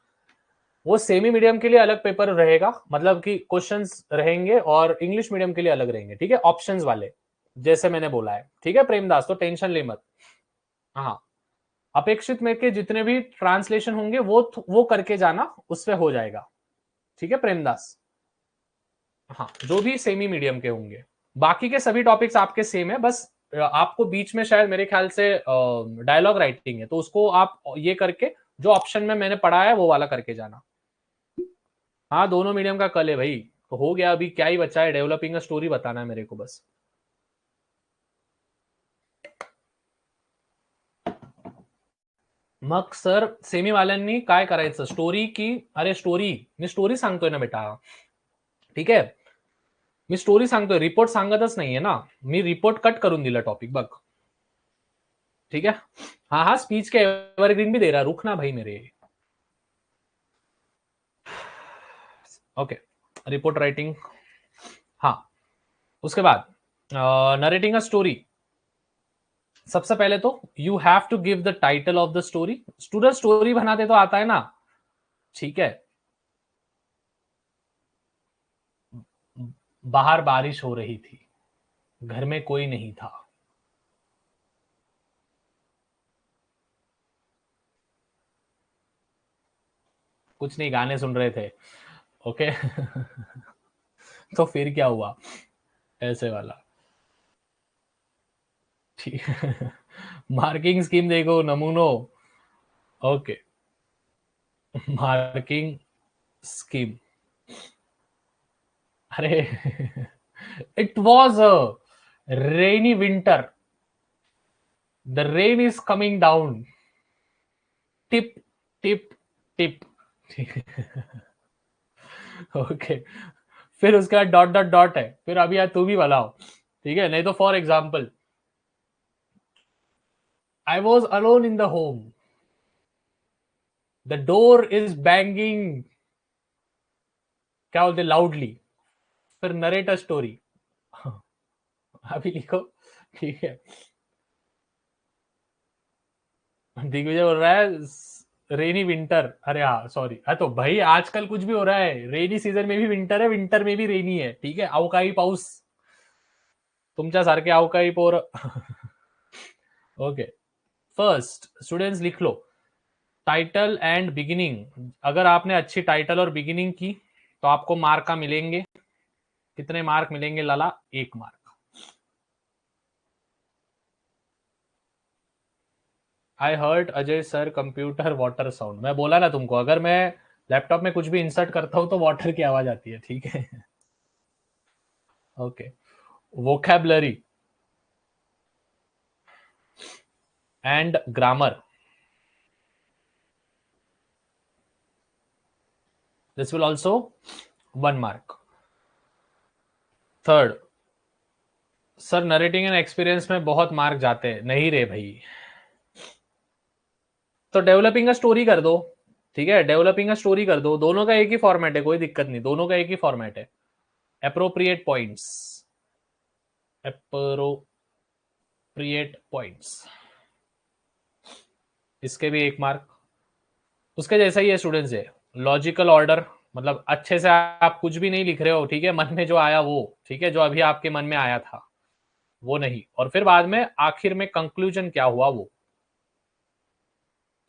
वो सेमी मीडियम के लिए अलग पेपर रहेगा, मतलब कि क्वेश्चंस रहेंगे, और इंग्लिश मीडियम के लिए अलग रहेंगे, ठीक है, ऑप्शंस वाले, जैसे मैंने बोला है, ठीक है प्रेमदास, तो टेंशन ले मत। हाँ अपेक्षित में के जितने भी ट्रांसलेशन होंगे वो करके जाना, उससे हो जाएगा। ठीक है प्रेमदास? हाँ, जो भी सेमी मीडियम के होंगे, बाकी के सभी टॉपिक्स आपके सेम है, बस आपको बीच में शायद मेरे ख्याल से डायलॉग राइटिंग है, तो उसको आप ये करके जो ऑप्शन में मैंने पढ़ा है वो वाला करके जाना। हाँ, दोनों मीडियम का कल है भाई, तो हो गया, अभी क्या ही बचा है, डेवलपिंग स्टोरी बताना है मेरे को बस। मग सर सेमी वाल्यांनी काय करायचं, स्टोरी की, अरे स्टोरी, मी स्टोरी सांगतोय ना बेटा, ठीक आहे, मी स्टोरी सांगतोय, रिपोर्ट सांगतच नाहीये ना, मी रिपोर्ट कट करून दिला टॉपिक बघ, ठीक है। हाँ हाँ, स्पीच के एवरग्रीन भी दे रहा, रुकना भाई मेरे। ओके, रिपोर्ट राइटिंग, हाँ, उसके बाद नरेटिंग अ स्टोरी। सबसे पहले तो you have to give the title of the story. Student story बनाते तो आता है ना, ठीक है। बाहर बारिश हो रही थी, घर में कोई नहीं था। कुछ नहीं, गाने सुन रहे थे। ओके तो फिर क्या हुआ, ऐसे वाला, ठीक है मार्किंग स्कीम देखो, नमूनो। ओके, मार्किंग स्कीम, अरे it was a rainy winter, the rain is coming down, tip tip tip okay, फिर उसके बाद डॉट डॉट डॉट है, फिर अभी यार तू भी बनाओ, ठीक है, नहीं तो for example, I was alone in the home, the door is banging, क्या बोलते, लाउडली, फिर नरेट अ स्टोरी अभी लिखो, ठीक है। दिग्विजय बोल रहा है रेनी विंटर, अरे हाँ सॉरी, हाँ तो भाई आजकल कुछ भी हो रहा है, रेनी सीजन में भी विंटर है, विंटर में भी रेनी है, ठीक है, अवकाळी पाऊस, तुमच्या सारखे अवकाळी पोर ओके, फर्स्ट स्टूडेंट्स लिख लो, टाइटल एंड बिगिनिंग। अगर आपने अच्छी टाइटल और बिगिनिंग की तो आपको मार्क का मिलेंगे, कितने मार्क मिलेंगे लाला, 1 mark. I hurt Ajay sir computer water sound, मैं बोला ना तुमको, अगर मैं लैपटॉप में कुछ भी इंसर्ट करता हूं तो वाटर की आवाज आती है, ठीक है okay, vocabulary and grammar, this will also 1 mark. Third, sir narrating and experience में बहुत मार्क जाते हैं, नहीं रे भाई, तो डेवलपिंग का स्टोरी कर दो, ठीक है, डेवलपिंग का स्टोरी कर दो, दोनों का एक ही फॉर्मेट है, कोई दिक्कत नहीं, दोनों का एक ही फॉर्मेट है। अप्रोप्रिएट पॉइंट्स, अप्रोप्रिएट पॉइंट्स, इसके भी 1 मार्क। उसके जैसा ही है स्टूडेंट्स, है लॉजिकल ऑर्डर, मतलब अच्छे से आप कुछ भी नहीं लिख रहे हो, ठीक है, मन में जो आया वो, ठीक है, जो अभी आपके मन में आया था वो नहीं, और फिर बाद में आखिर में कंक्लूजन क्या हुआ वो,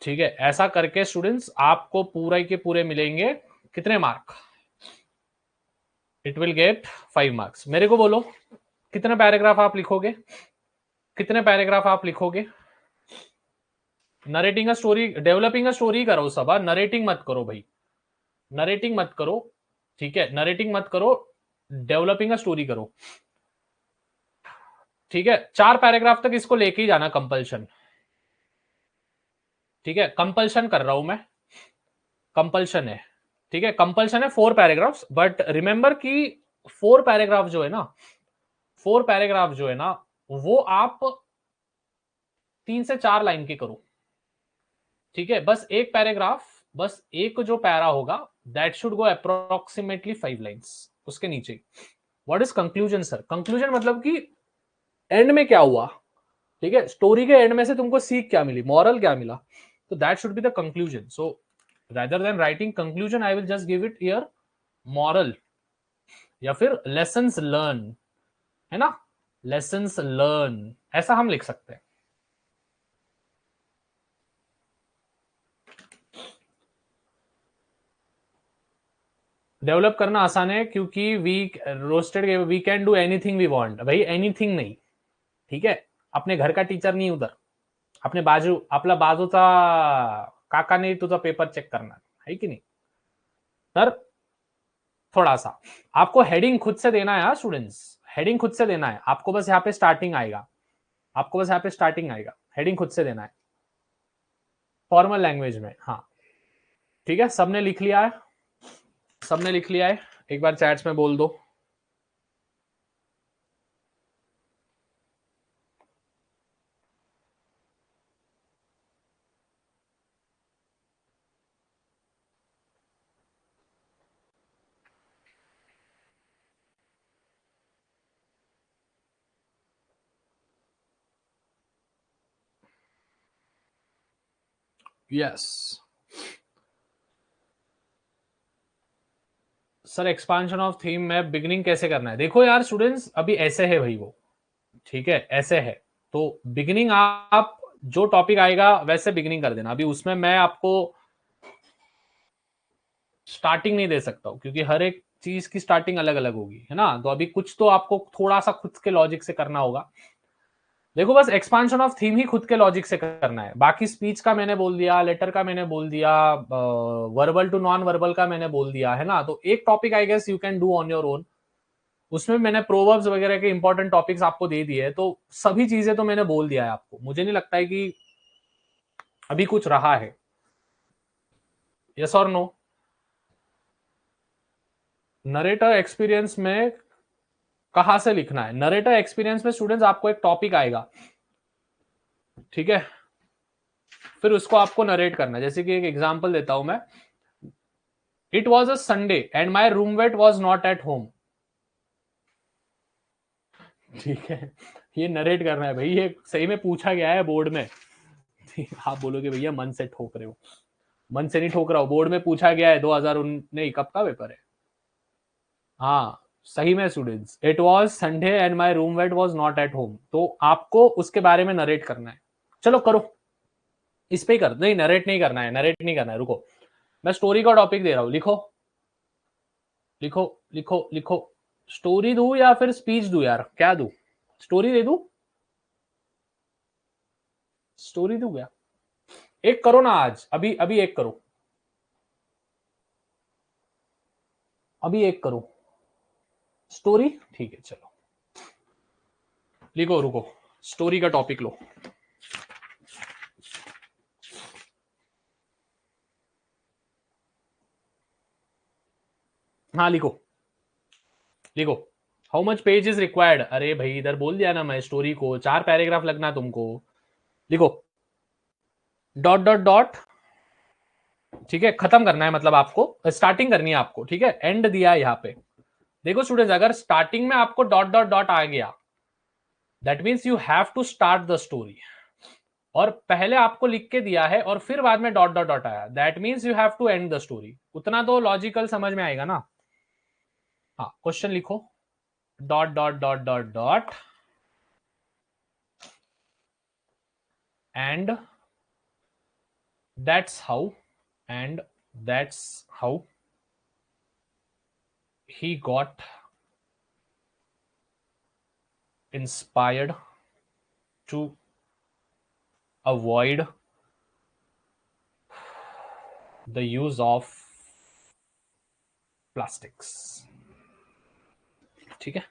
ठीक है, ऐसा करके स्टूडेंट्स आपको पूरा के पूरे मिलेंगे कितने mark, it will get 5 marks. मेरे को बोलो कितने पैराग्राफ आप लिखोगे, कितने पैराग्राफ आप लिखोगे, नरेटिंग का स्टोरी, डेवलपिंग का स्टोरी करो सब, नरेटिंग मत करो भाई, नरेटिंग मत करो, ठीक है, नरेटिंग मत करो, डेवलपिंग का स्टोरी करो, ठीक है, 4 पैराग्राफ तक इसको लेके ही जाना कंपल्शन, ठीक है, कंपल्शन कर रहा हूं मैं, कंपल्शन है, ठीक है, कंपल्शन है 4 पैराग्राफ्स, बट रिमेंबर कि 4 पैराग्राफ जो है ना, 4 पैराग्राफ जो है ना, वो आप 3 से 4 लाइन के करो, ठीक है, बस एक पैराग्राफ, बस एक जो पैरा होगा that should go approximately 5 lines, उसके नीचे। What is conclusion sir, conclusion मतलब कि एंड में क्या हुआ, ठीक है, स्टोरी के एंड में से तुमको सीख क्या मिली, मॉरल क्या मिला, तो that should be the conclusion. So rather than writing conclusion I will just give it here moral या फिर lessons learn, है ना, lessons learn, ऐसा हम लिख सकते हैं। डेवलप करना आसान है क्योंकि we roasted we can do anything we want, भाई एनीथिंग नहीं, ठीक है। अपने घर का टीचर नहीं उधर, अपने बाजू आपला बाजूचा काकाने तुझा पेपर चेक करना है कि नहीं। तर थोड़ा सा आपको हेडिंग खुद से देना है स्टूडेंट्स, हेडिंग खुद से देना है आपको, बस यहाँ पे स्टार्टिंग आएगा, आपको बस यहाँ पे स्टार्टिंग आएगा, हेडिंग खुद से देना है फॉर्मल लैंग्वेज में। हाँ ठीक है, सबने लिख लिया है, सबने लिख लिया है, एक बार चैट्स में बोल दो। Yes sir, expansion of theme में बिगिनिंग कैसे करना है? देखो यार स्टूडेंट्स, अभी ऐसे है भाई वो, ठीक है ऐसे है, तो बिगिनिंग आप जो टॉपिक आएगा वैसे बिगिनिंग कर देना। अभी उसमें मैं आपको स्टार्टिंग नहीं दे सकता हूँ क्योंकि हर एक चीज की स्टार्टिंग अलग अलग होगी, है ना। तो अभी कुछ तो आपको थोड़ा सा खुद के लॉजिक से करना होगा। देखो बस एक्सपांशन ऑफ थीम ही खुद के लॉजिक से करना है, बाकी स्पीच का मैंने बोल दिया, लेटर का मैंने बोल दिया, वर्बल टू नॉन वर्बल का मैंने बोल दिया, है ना। तो एक topic I guess you can do on your own, उसमें मैंने प्रोवर्ब्स वगैरह के इंपॉर्टेंट टॉपिक्स आपको दे दिए, तो सभी चीजें तो मैंने बोल दिया है आपको, मुझे नहीं लगता है कि अभी कुछ रहा है। यस और नो? नरेटर एक्सपीरियंस में कहां से लिखना है? नरेटर एक्सपीरियंस में स्टूडेंट्स आपको एक टॉपिक आएगा, ठीक है, फिर उसको आपको नरेट करना है। जैसे कि एक एग्जांपल देता हूं मैं, it was a Sunday and my roommate was not at home, ठीक है, ये नरेट करना है भाई, ये सही में पूछा गया है बोर्ड में। आप बोलोगे भैया मन से ठोक रहे हो, मन से नहीं ठोक रहा हूं, बोर्ड में पूछा गया है 2019 नहीं, कब का पेपर है। हाँ सही में students, it was Sunday and my roommate was not at home, तो आपको उसके बारे में नरेट करना है। चलो करो, इस पे ही कर, नहीं नरेट नहीं करना है, नरेट नहीं करना है, रुको मैं स्टोरी का टॉपिक दे रहा हूं, लिखो लिखो लिखो लिखो। स्टोरी दू या फिर स्पीच दू यार, क्या दू? स्टोरी दे दू, स्टोरी दू क्या? एक करो ना आज, अभी अभी एक करो, अभी एक करो स्टोरी, ठीक है चलो लिखो, रुको स्टोरी का टॉपिक लो। हाँ लिखो लिखो, how much page is required, अरे भाई इधर बोल दिया ना मैं, स्टोरी को 4 पैराग्राफ लगना तुमको, लिखो डॉट डॉट डॉट, ठीक है, खत्म करना है, मतलब आपको स्टार्टिंग करनी है आपको, ठीक है, एंड दिया है यहाँ पे। देखो स्टूडेंट्स, अगर स्टार्टिंग में आपको डॉट डॉट डॉट आ गया, that means you have to start the story, और पहले आपको लिख के दिया है और फिर बाद में डॉट डॉट डॉट आया, that means you have to end the story, उतना तो लॉजिकल समझ में आएगा ना। हाँ क्वेश्चन लिखो, dot dot dot dot dot and that's how, and that's how he got inspired to avoid the use of plastics, ठीक है,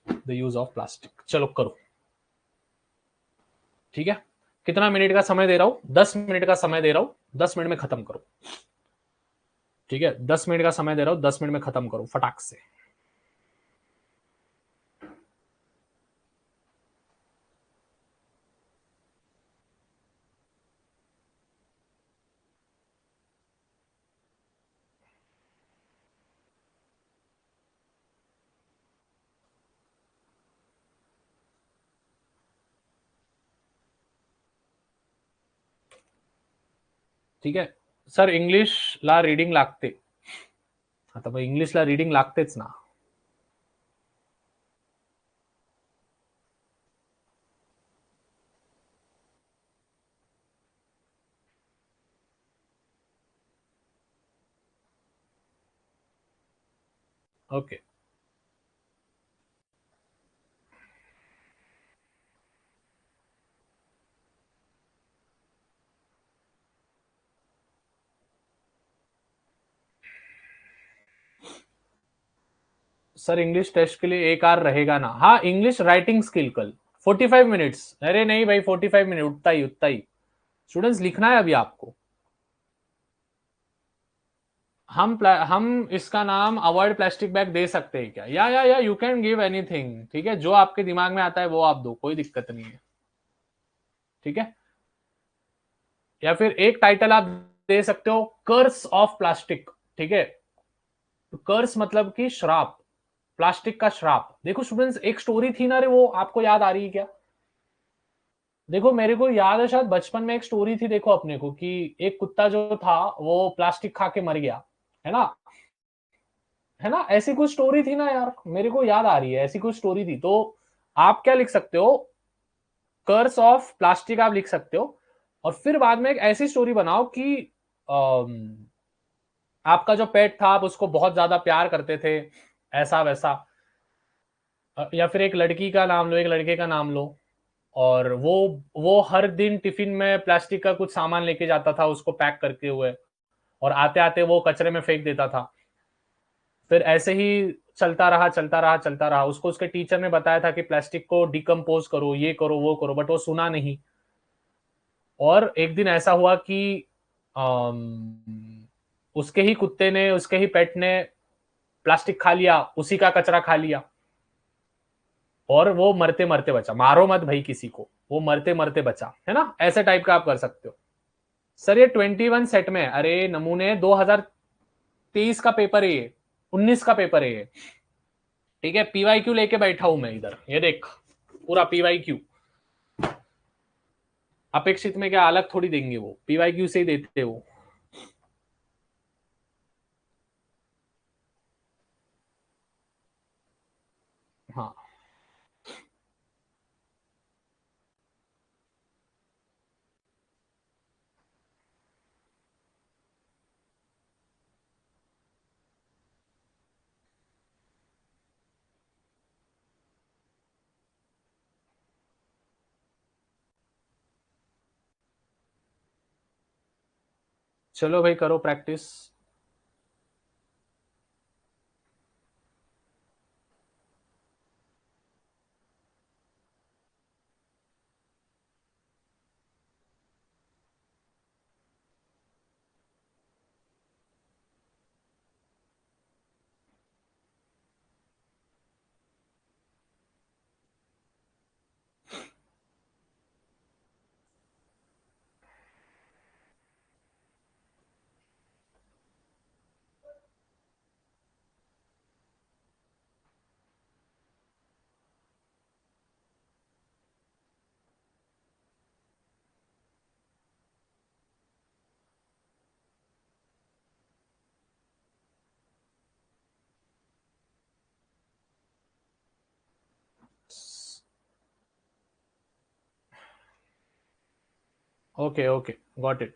द यूज ऑफ प्लास्टिक। चलो करो, ठीक है, कितना मिनट का समय दे रहा हूं? 10 मिनट का समय दे रहा हूं, 10 मिनट में खत्म करो, ठीक है, 10 मिनट का समय दे रहा हूं, 10 मिनट में खत्म करो फटाक से। ठीक है सर, इंग्लिशला रीडिंग लागते, आता मग इंग्लिशला रीडिंग लागतेच ना। ओके सर इंग्लिश टेस्ट के लिए एक आर रहेगा ना? हाँ, इंग्लिश राइटिंग स्किल कल 45 मिनट्स। अरे नहीं भाई, 45 मिनट उतना ही स्टूडेंट्स लिखना है अभी आपको। हम इसका नाम अवॉइड प्लास्टिक बैग दे सकते हैं क्या? या यू कैन गिव एनीथिंग, ठीक है, जो आपके दिमाग में आता है वो आप दो, कोई दिक्कत नहीं है, ठीक है। या फिर एक टाइटल आप दे सकते हो, कर्स ऑफ प्लास्टिक, ठीक है। कर्स मतलब कि श्राप, प्लास्टिक का श्राप। देखो स्टूडेंट्स, एक स्टोरी थी ना रे, वो आपको याद आ रही है क्या? देखो मेरे को याद है, शायद बचपन में एक स्टोरी थी, देखो अपने को, कि एक कुत्ता जो था वो प्लास्टिक खा के मर गया, है ना? है ना, ऐसी कुछ स्टोरी थी ना यार, मेरे को याद आ रही है, ऐसी कुछ स्टोरी थी। तो आप क्या लिख सकते हो, कर्स ऑफ प्लास्टिक आप लिख सकते हो। और फिर बाद में एक ऐसी स्टोरी बनाओ कि आपका जो पेट था आप उसको बहुत ज्यादा प्यार करते थे, ऐसा वैसा। या फिर एक लड़की का नाम लो, एक लड़के का नाम लो, और वो हर दिन टिफिन में प्लास्टिक का कुछ सामान लेके जाता था उसको पैक करके हुए, और आते आते वो कचरे में फेंक देता था। फिर ऐसे ही चलता रहा चलता रहा चलता रहा, उसको उसके टीचर ने बताया था कि प्लास्टिक को डिकम्पोज करो, ये करो वो करो, बट वो सुना नहीं। और एक दिन ऐसा हुआ कि उसके ही कुत्ते ने, उसके ही पेट ने प्लास्टिक खा लिया, उसी का कचरा खा लिया, और वो मरते मरते बचा। मारो मत भाई किसी को, वो मरते मरते बचा, है ना? ऐसे टाइप का आप कर सकते हो। सर ये 21 सेट में, अरे नमूने 2023 का पेपर है ये, 19 का पेपर है ये, ठीक है। पीवाई क्यू लेके बैठा हूं मैं इधर, ये देख, पूरा पीवाई क्यू। अपेक्षित में क्या अलग थोड़ी देंगे, वो पीवाई क्यू से ही देते वो। हाँ चलो भाई करो practice. Okay okay, got it.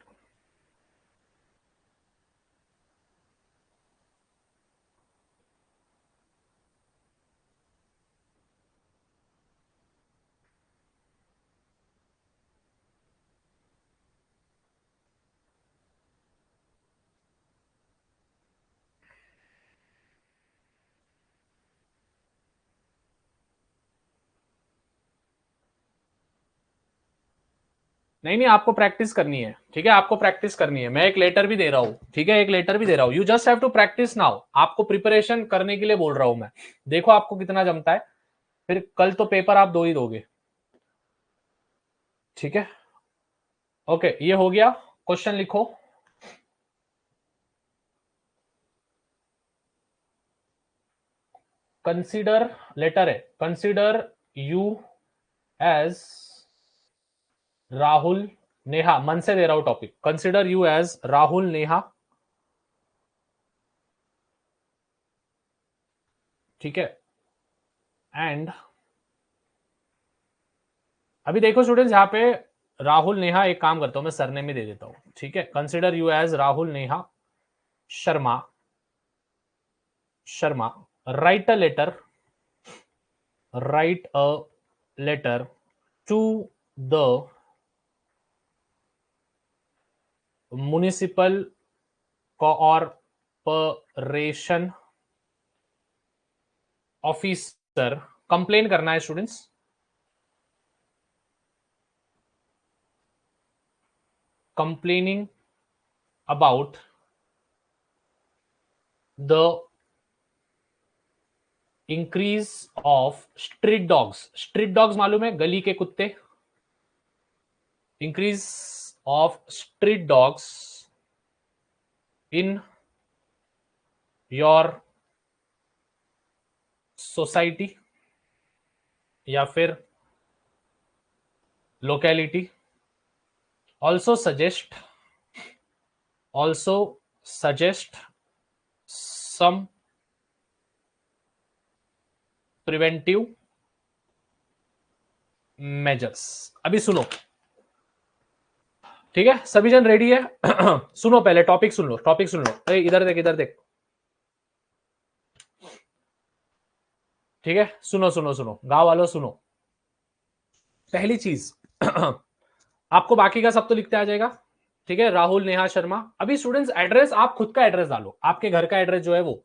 नहीं नहीं, आपको प्रैक्टिस करनी है, ठीक है, आपको प्रैक्टिस करनी है। मैं एक लेटर भी दे रहा हूँ, ठीक है, एक लेटर भी दे रहा हूँ। You just have to practise now, आपको प्रिपरेशन करने के लिए बोल रहा हूँ मैं। देखो आपको कितना जमता है, फिर कल तो पेपर आप दो ही दोगे, ठीक है। ओके, ये हो गया। क्वेश्चन लिखो। कंसीडर, लेटर है, consider you as Rahul Neha, मन से दे रहा हूं topic, consider you as Rahul Neha, ठीक है। एंड अभी देखो स्टूडेंट्स, यहाँ पे राहुल नेहा, एक काम करता हूं मैं सरनेम में दे देता हूं, ठीक है। Consider you as Rahul Neha Sharma, Sharma, write a letter write a letter to the municipal corporation officer. Complain करना है students. Complaining about the increase of street dogs. Street dogs मालूम है, गली के कुत्ते. Increase of street dogs in your society या फिर locality. Also suggest some preventive measures. अभी सुनो, ठीक है, सभी जन रेडी है? सुनो, पहले टॉपिक सुन लो, टॉपिक सुन लो. अरे इधर देख, इधर देख. ठीक है, सुनो सुनो सुनो, गांव वालों सुनो. पहली चीज, आपको बाकी का सब तो लिखते आ जाएगा. ठीक है, राहुल, नेहा शर्मा. अभी स्टूडेंट्स एड्रेस, आप खुद का एड्रेस डालो, आपके घर का एड्रेस जो है वो.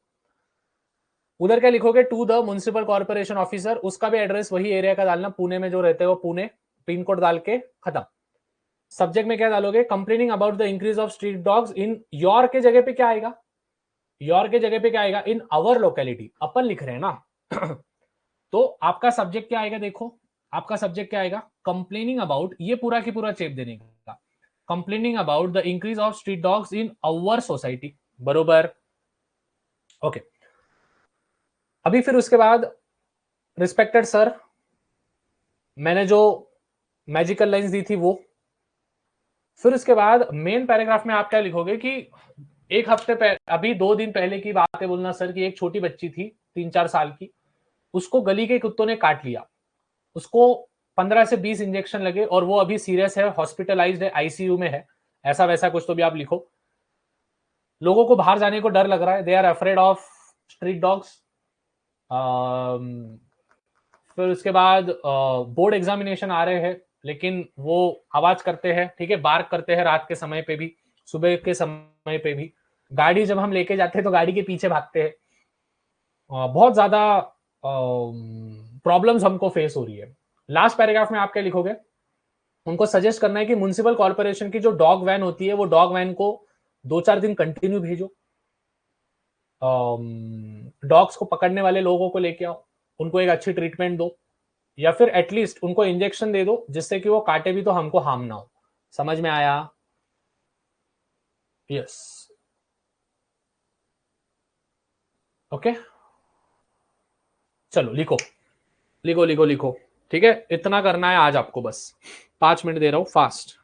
उधर क्या लिखोगे? To the municipal corporation officer. उसका भी एड्रेस वही एरिया का डालना, पुणे में जो रहते हो पुणे, पिन कोड डाल के खत्म. सब्जेक्ट में क्या डालोगे? Complaining about the increase of street dogs in your. के जगह पे क्या आएगा? योर के जगह पे क्या आएगा? In our locality. अपन लिख रहे हैं ना. तो आपका सब्जेक्ट क्या आएगा? देखो, आपका सब्जेक्ट क्या आएगा? कंप्लेनिंग अबाउट, ये पूरा की पूरा चेप देने का. Complaining about the increase of street dogs in our society. बरोबर? ओके. अभी फिर उसके बाद, रिस्पेक्टेड सर, मैंने जो मैजिकल लाइंस दी थी वो. फिर उसके बाद मेन पैराग्राफ में आप क्या लिखोगे कि एक हफ्ते पहले, अभी 2 दिन पहले की बात है बोलना सर, कि एक छोटी बच्ची थी 3-4 साल की, उसको गली के कुत्तों ने काट लिया. उसको 15 से 20 इंजेक्शन लगे और वो अभी सीरियस है, हॉस्पिटलाइज्ड है, आईसीयू में है. ऐसा वैसा कुछ तो भी आप लिखो. लोगों को बाहर जाने को डर लग रहा है, they are afraid of street dogs. फिर उसके बाद बोर्ड एग्जामिनेशन आ रहे हैं, लेकिन वो आवाज करते हैं, ठीक है, बार्क करते हैं रात के समय पे भी, सुबह के समय पे भी. गाड़ी जब हम लेके जाते हैं तो गाड़ी के पीछे भागते हैं. बहुत ज्यादा प्रॉब्लम्स हमको फेस हो रही है. लास्ट पैराग्राफ में आप क्या लिखोगे? उनको सजेस्ट करना है कि म्युनिसिपल कॉर्पोरेशन की जो डॉग वैन होती है, वो डॉग वैन को 2-4 दिन कंटिन्यू भेजो. डॉग्स को पकड़ने वाले लोगों को लेके आओ, उनको एक अच्छी ट्रीटमेंट दो, या फिर एटलीस्ट उनको इंजेक्शन दे दो जिससे कि वो काटे भी तो हमको हार्म ना हो. समझ में आया? यस. ओके, चलो लिखो लिखो लिखो लिखो. ठीक है, इतना करना है आज आपको बस. 5 मिनट दे रहा हूं, fast.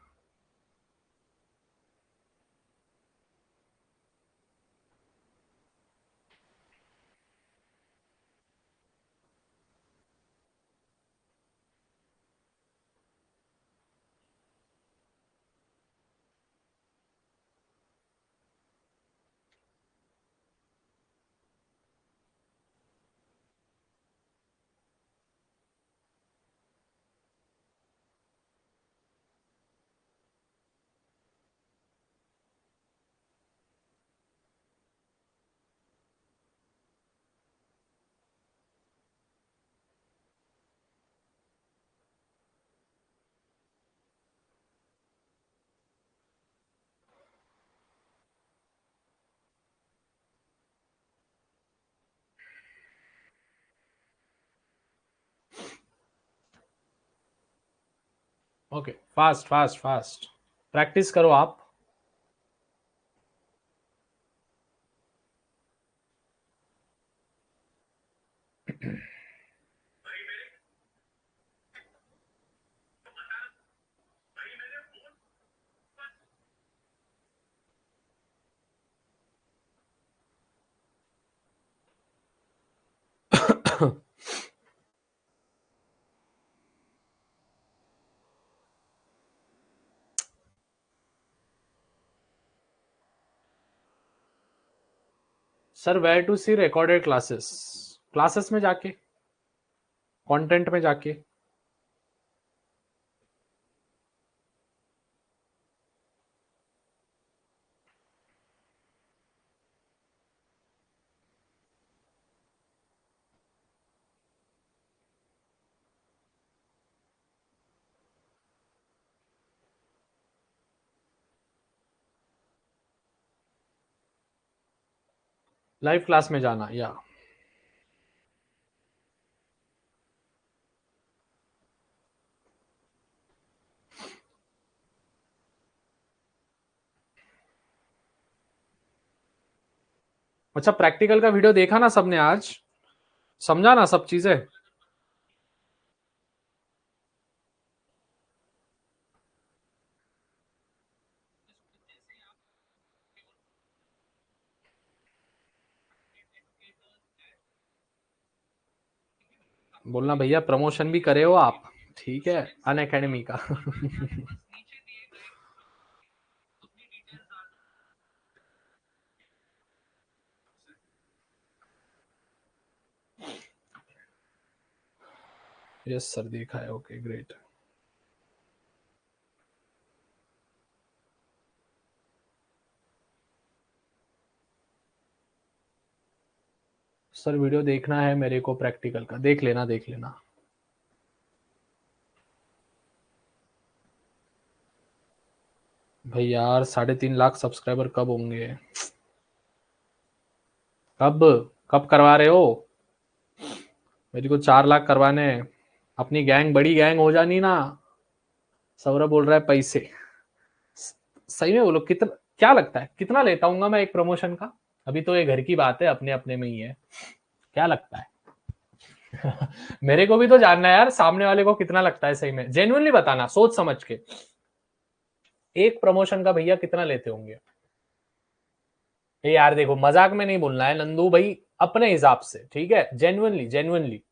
Okay, fast fast fast. Practice करो आप. Sir, where to see recorded classes? Classes में जाके, कंटेंट में जाके। लाइव क्लास में जाना या अच्छा, प्रैक्टिकल का वीडियो देखा ना सबने आज? समझा ना सब चीजें? बोलना भैया प्रमोशन भी करे हो आप, ठीक है, अन अकेडमी का। यस सर, देखा है। Okay great. सर वीडियो देखना है मेरे को प्रैक्टिकल का, देख लेना देख लेना। भाई यार 3.5 लाख सब्सक्राइबर कब होंगे? कब? कब करवा रहे हो? मेरे को 4 लाख करवाने हैं। अपनी गैंग बड़ी गैंग हो जानी ना। सौरभ बोल रहा है पैसे। सही में बोलो, कितना क्या लगता है कितना लेता हूँ मैं एक प्रमोशन का? अभी तो ये घर की बात है, अपने अपने में ही है। क्या लगता है? मेरे को भी तो जानना है यार, सामने वाले को कितना लगता है सही में, जेन्युइनली बताना सोच समझ के। एक प्रमोशन का भैया कितना लेते होंगे? ये यार देखो, मजाक में नहीं बोलना है नंदू भाई, अपने हिसाब से, ठीक है, जेन्युइनली जेन्युइनली।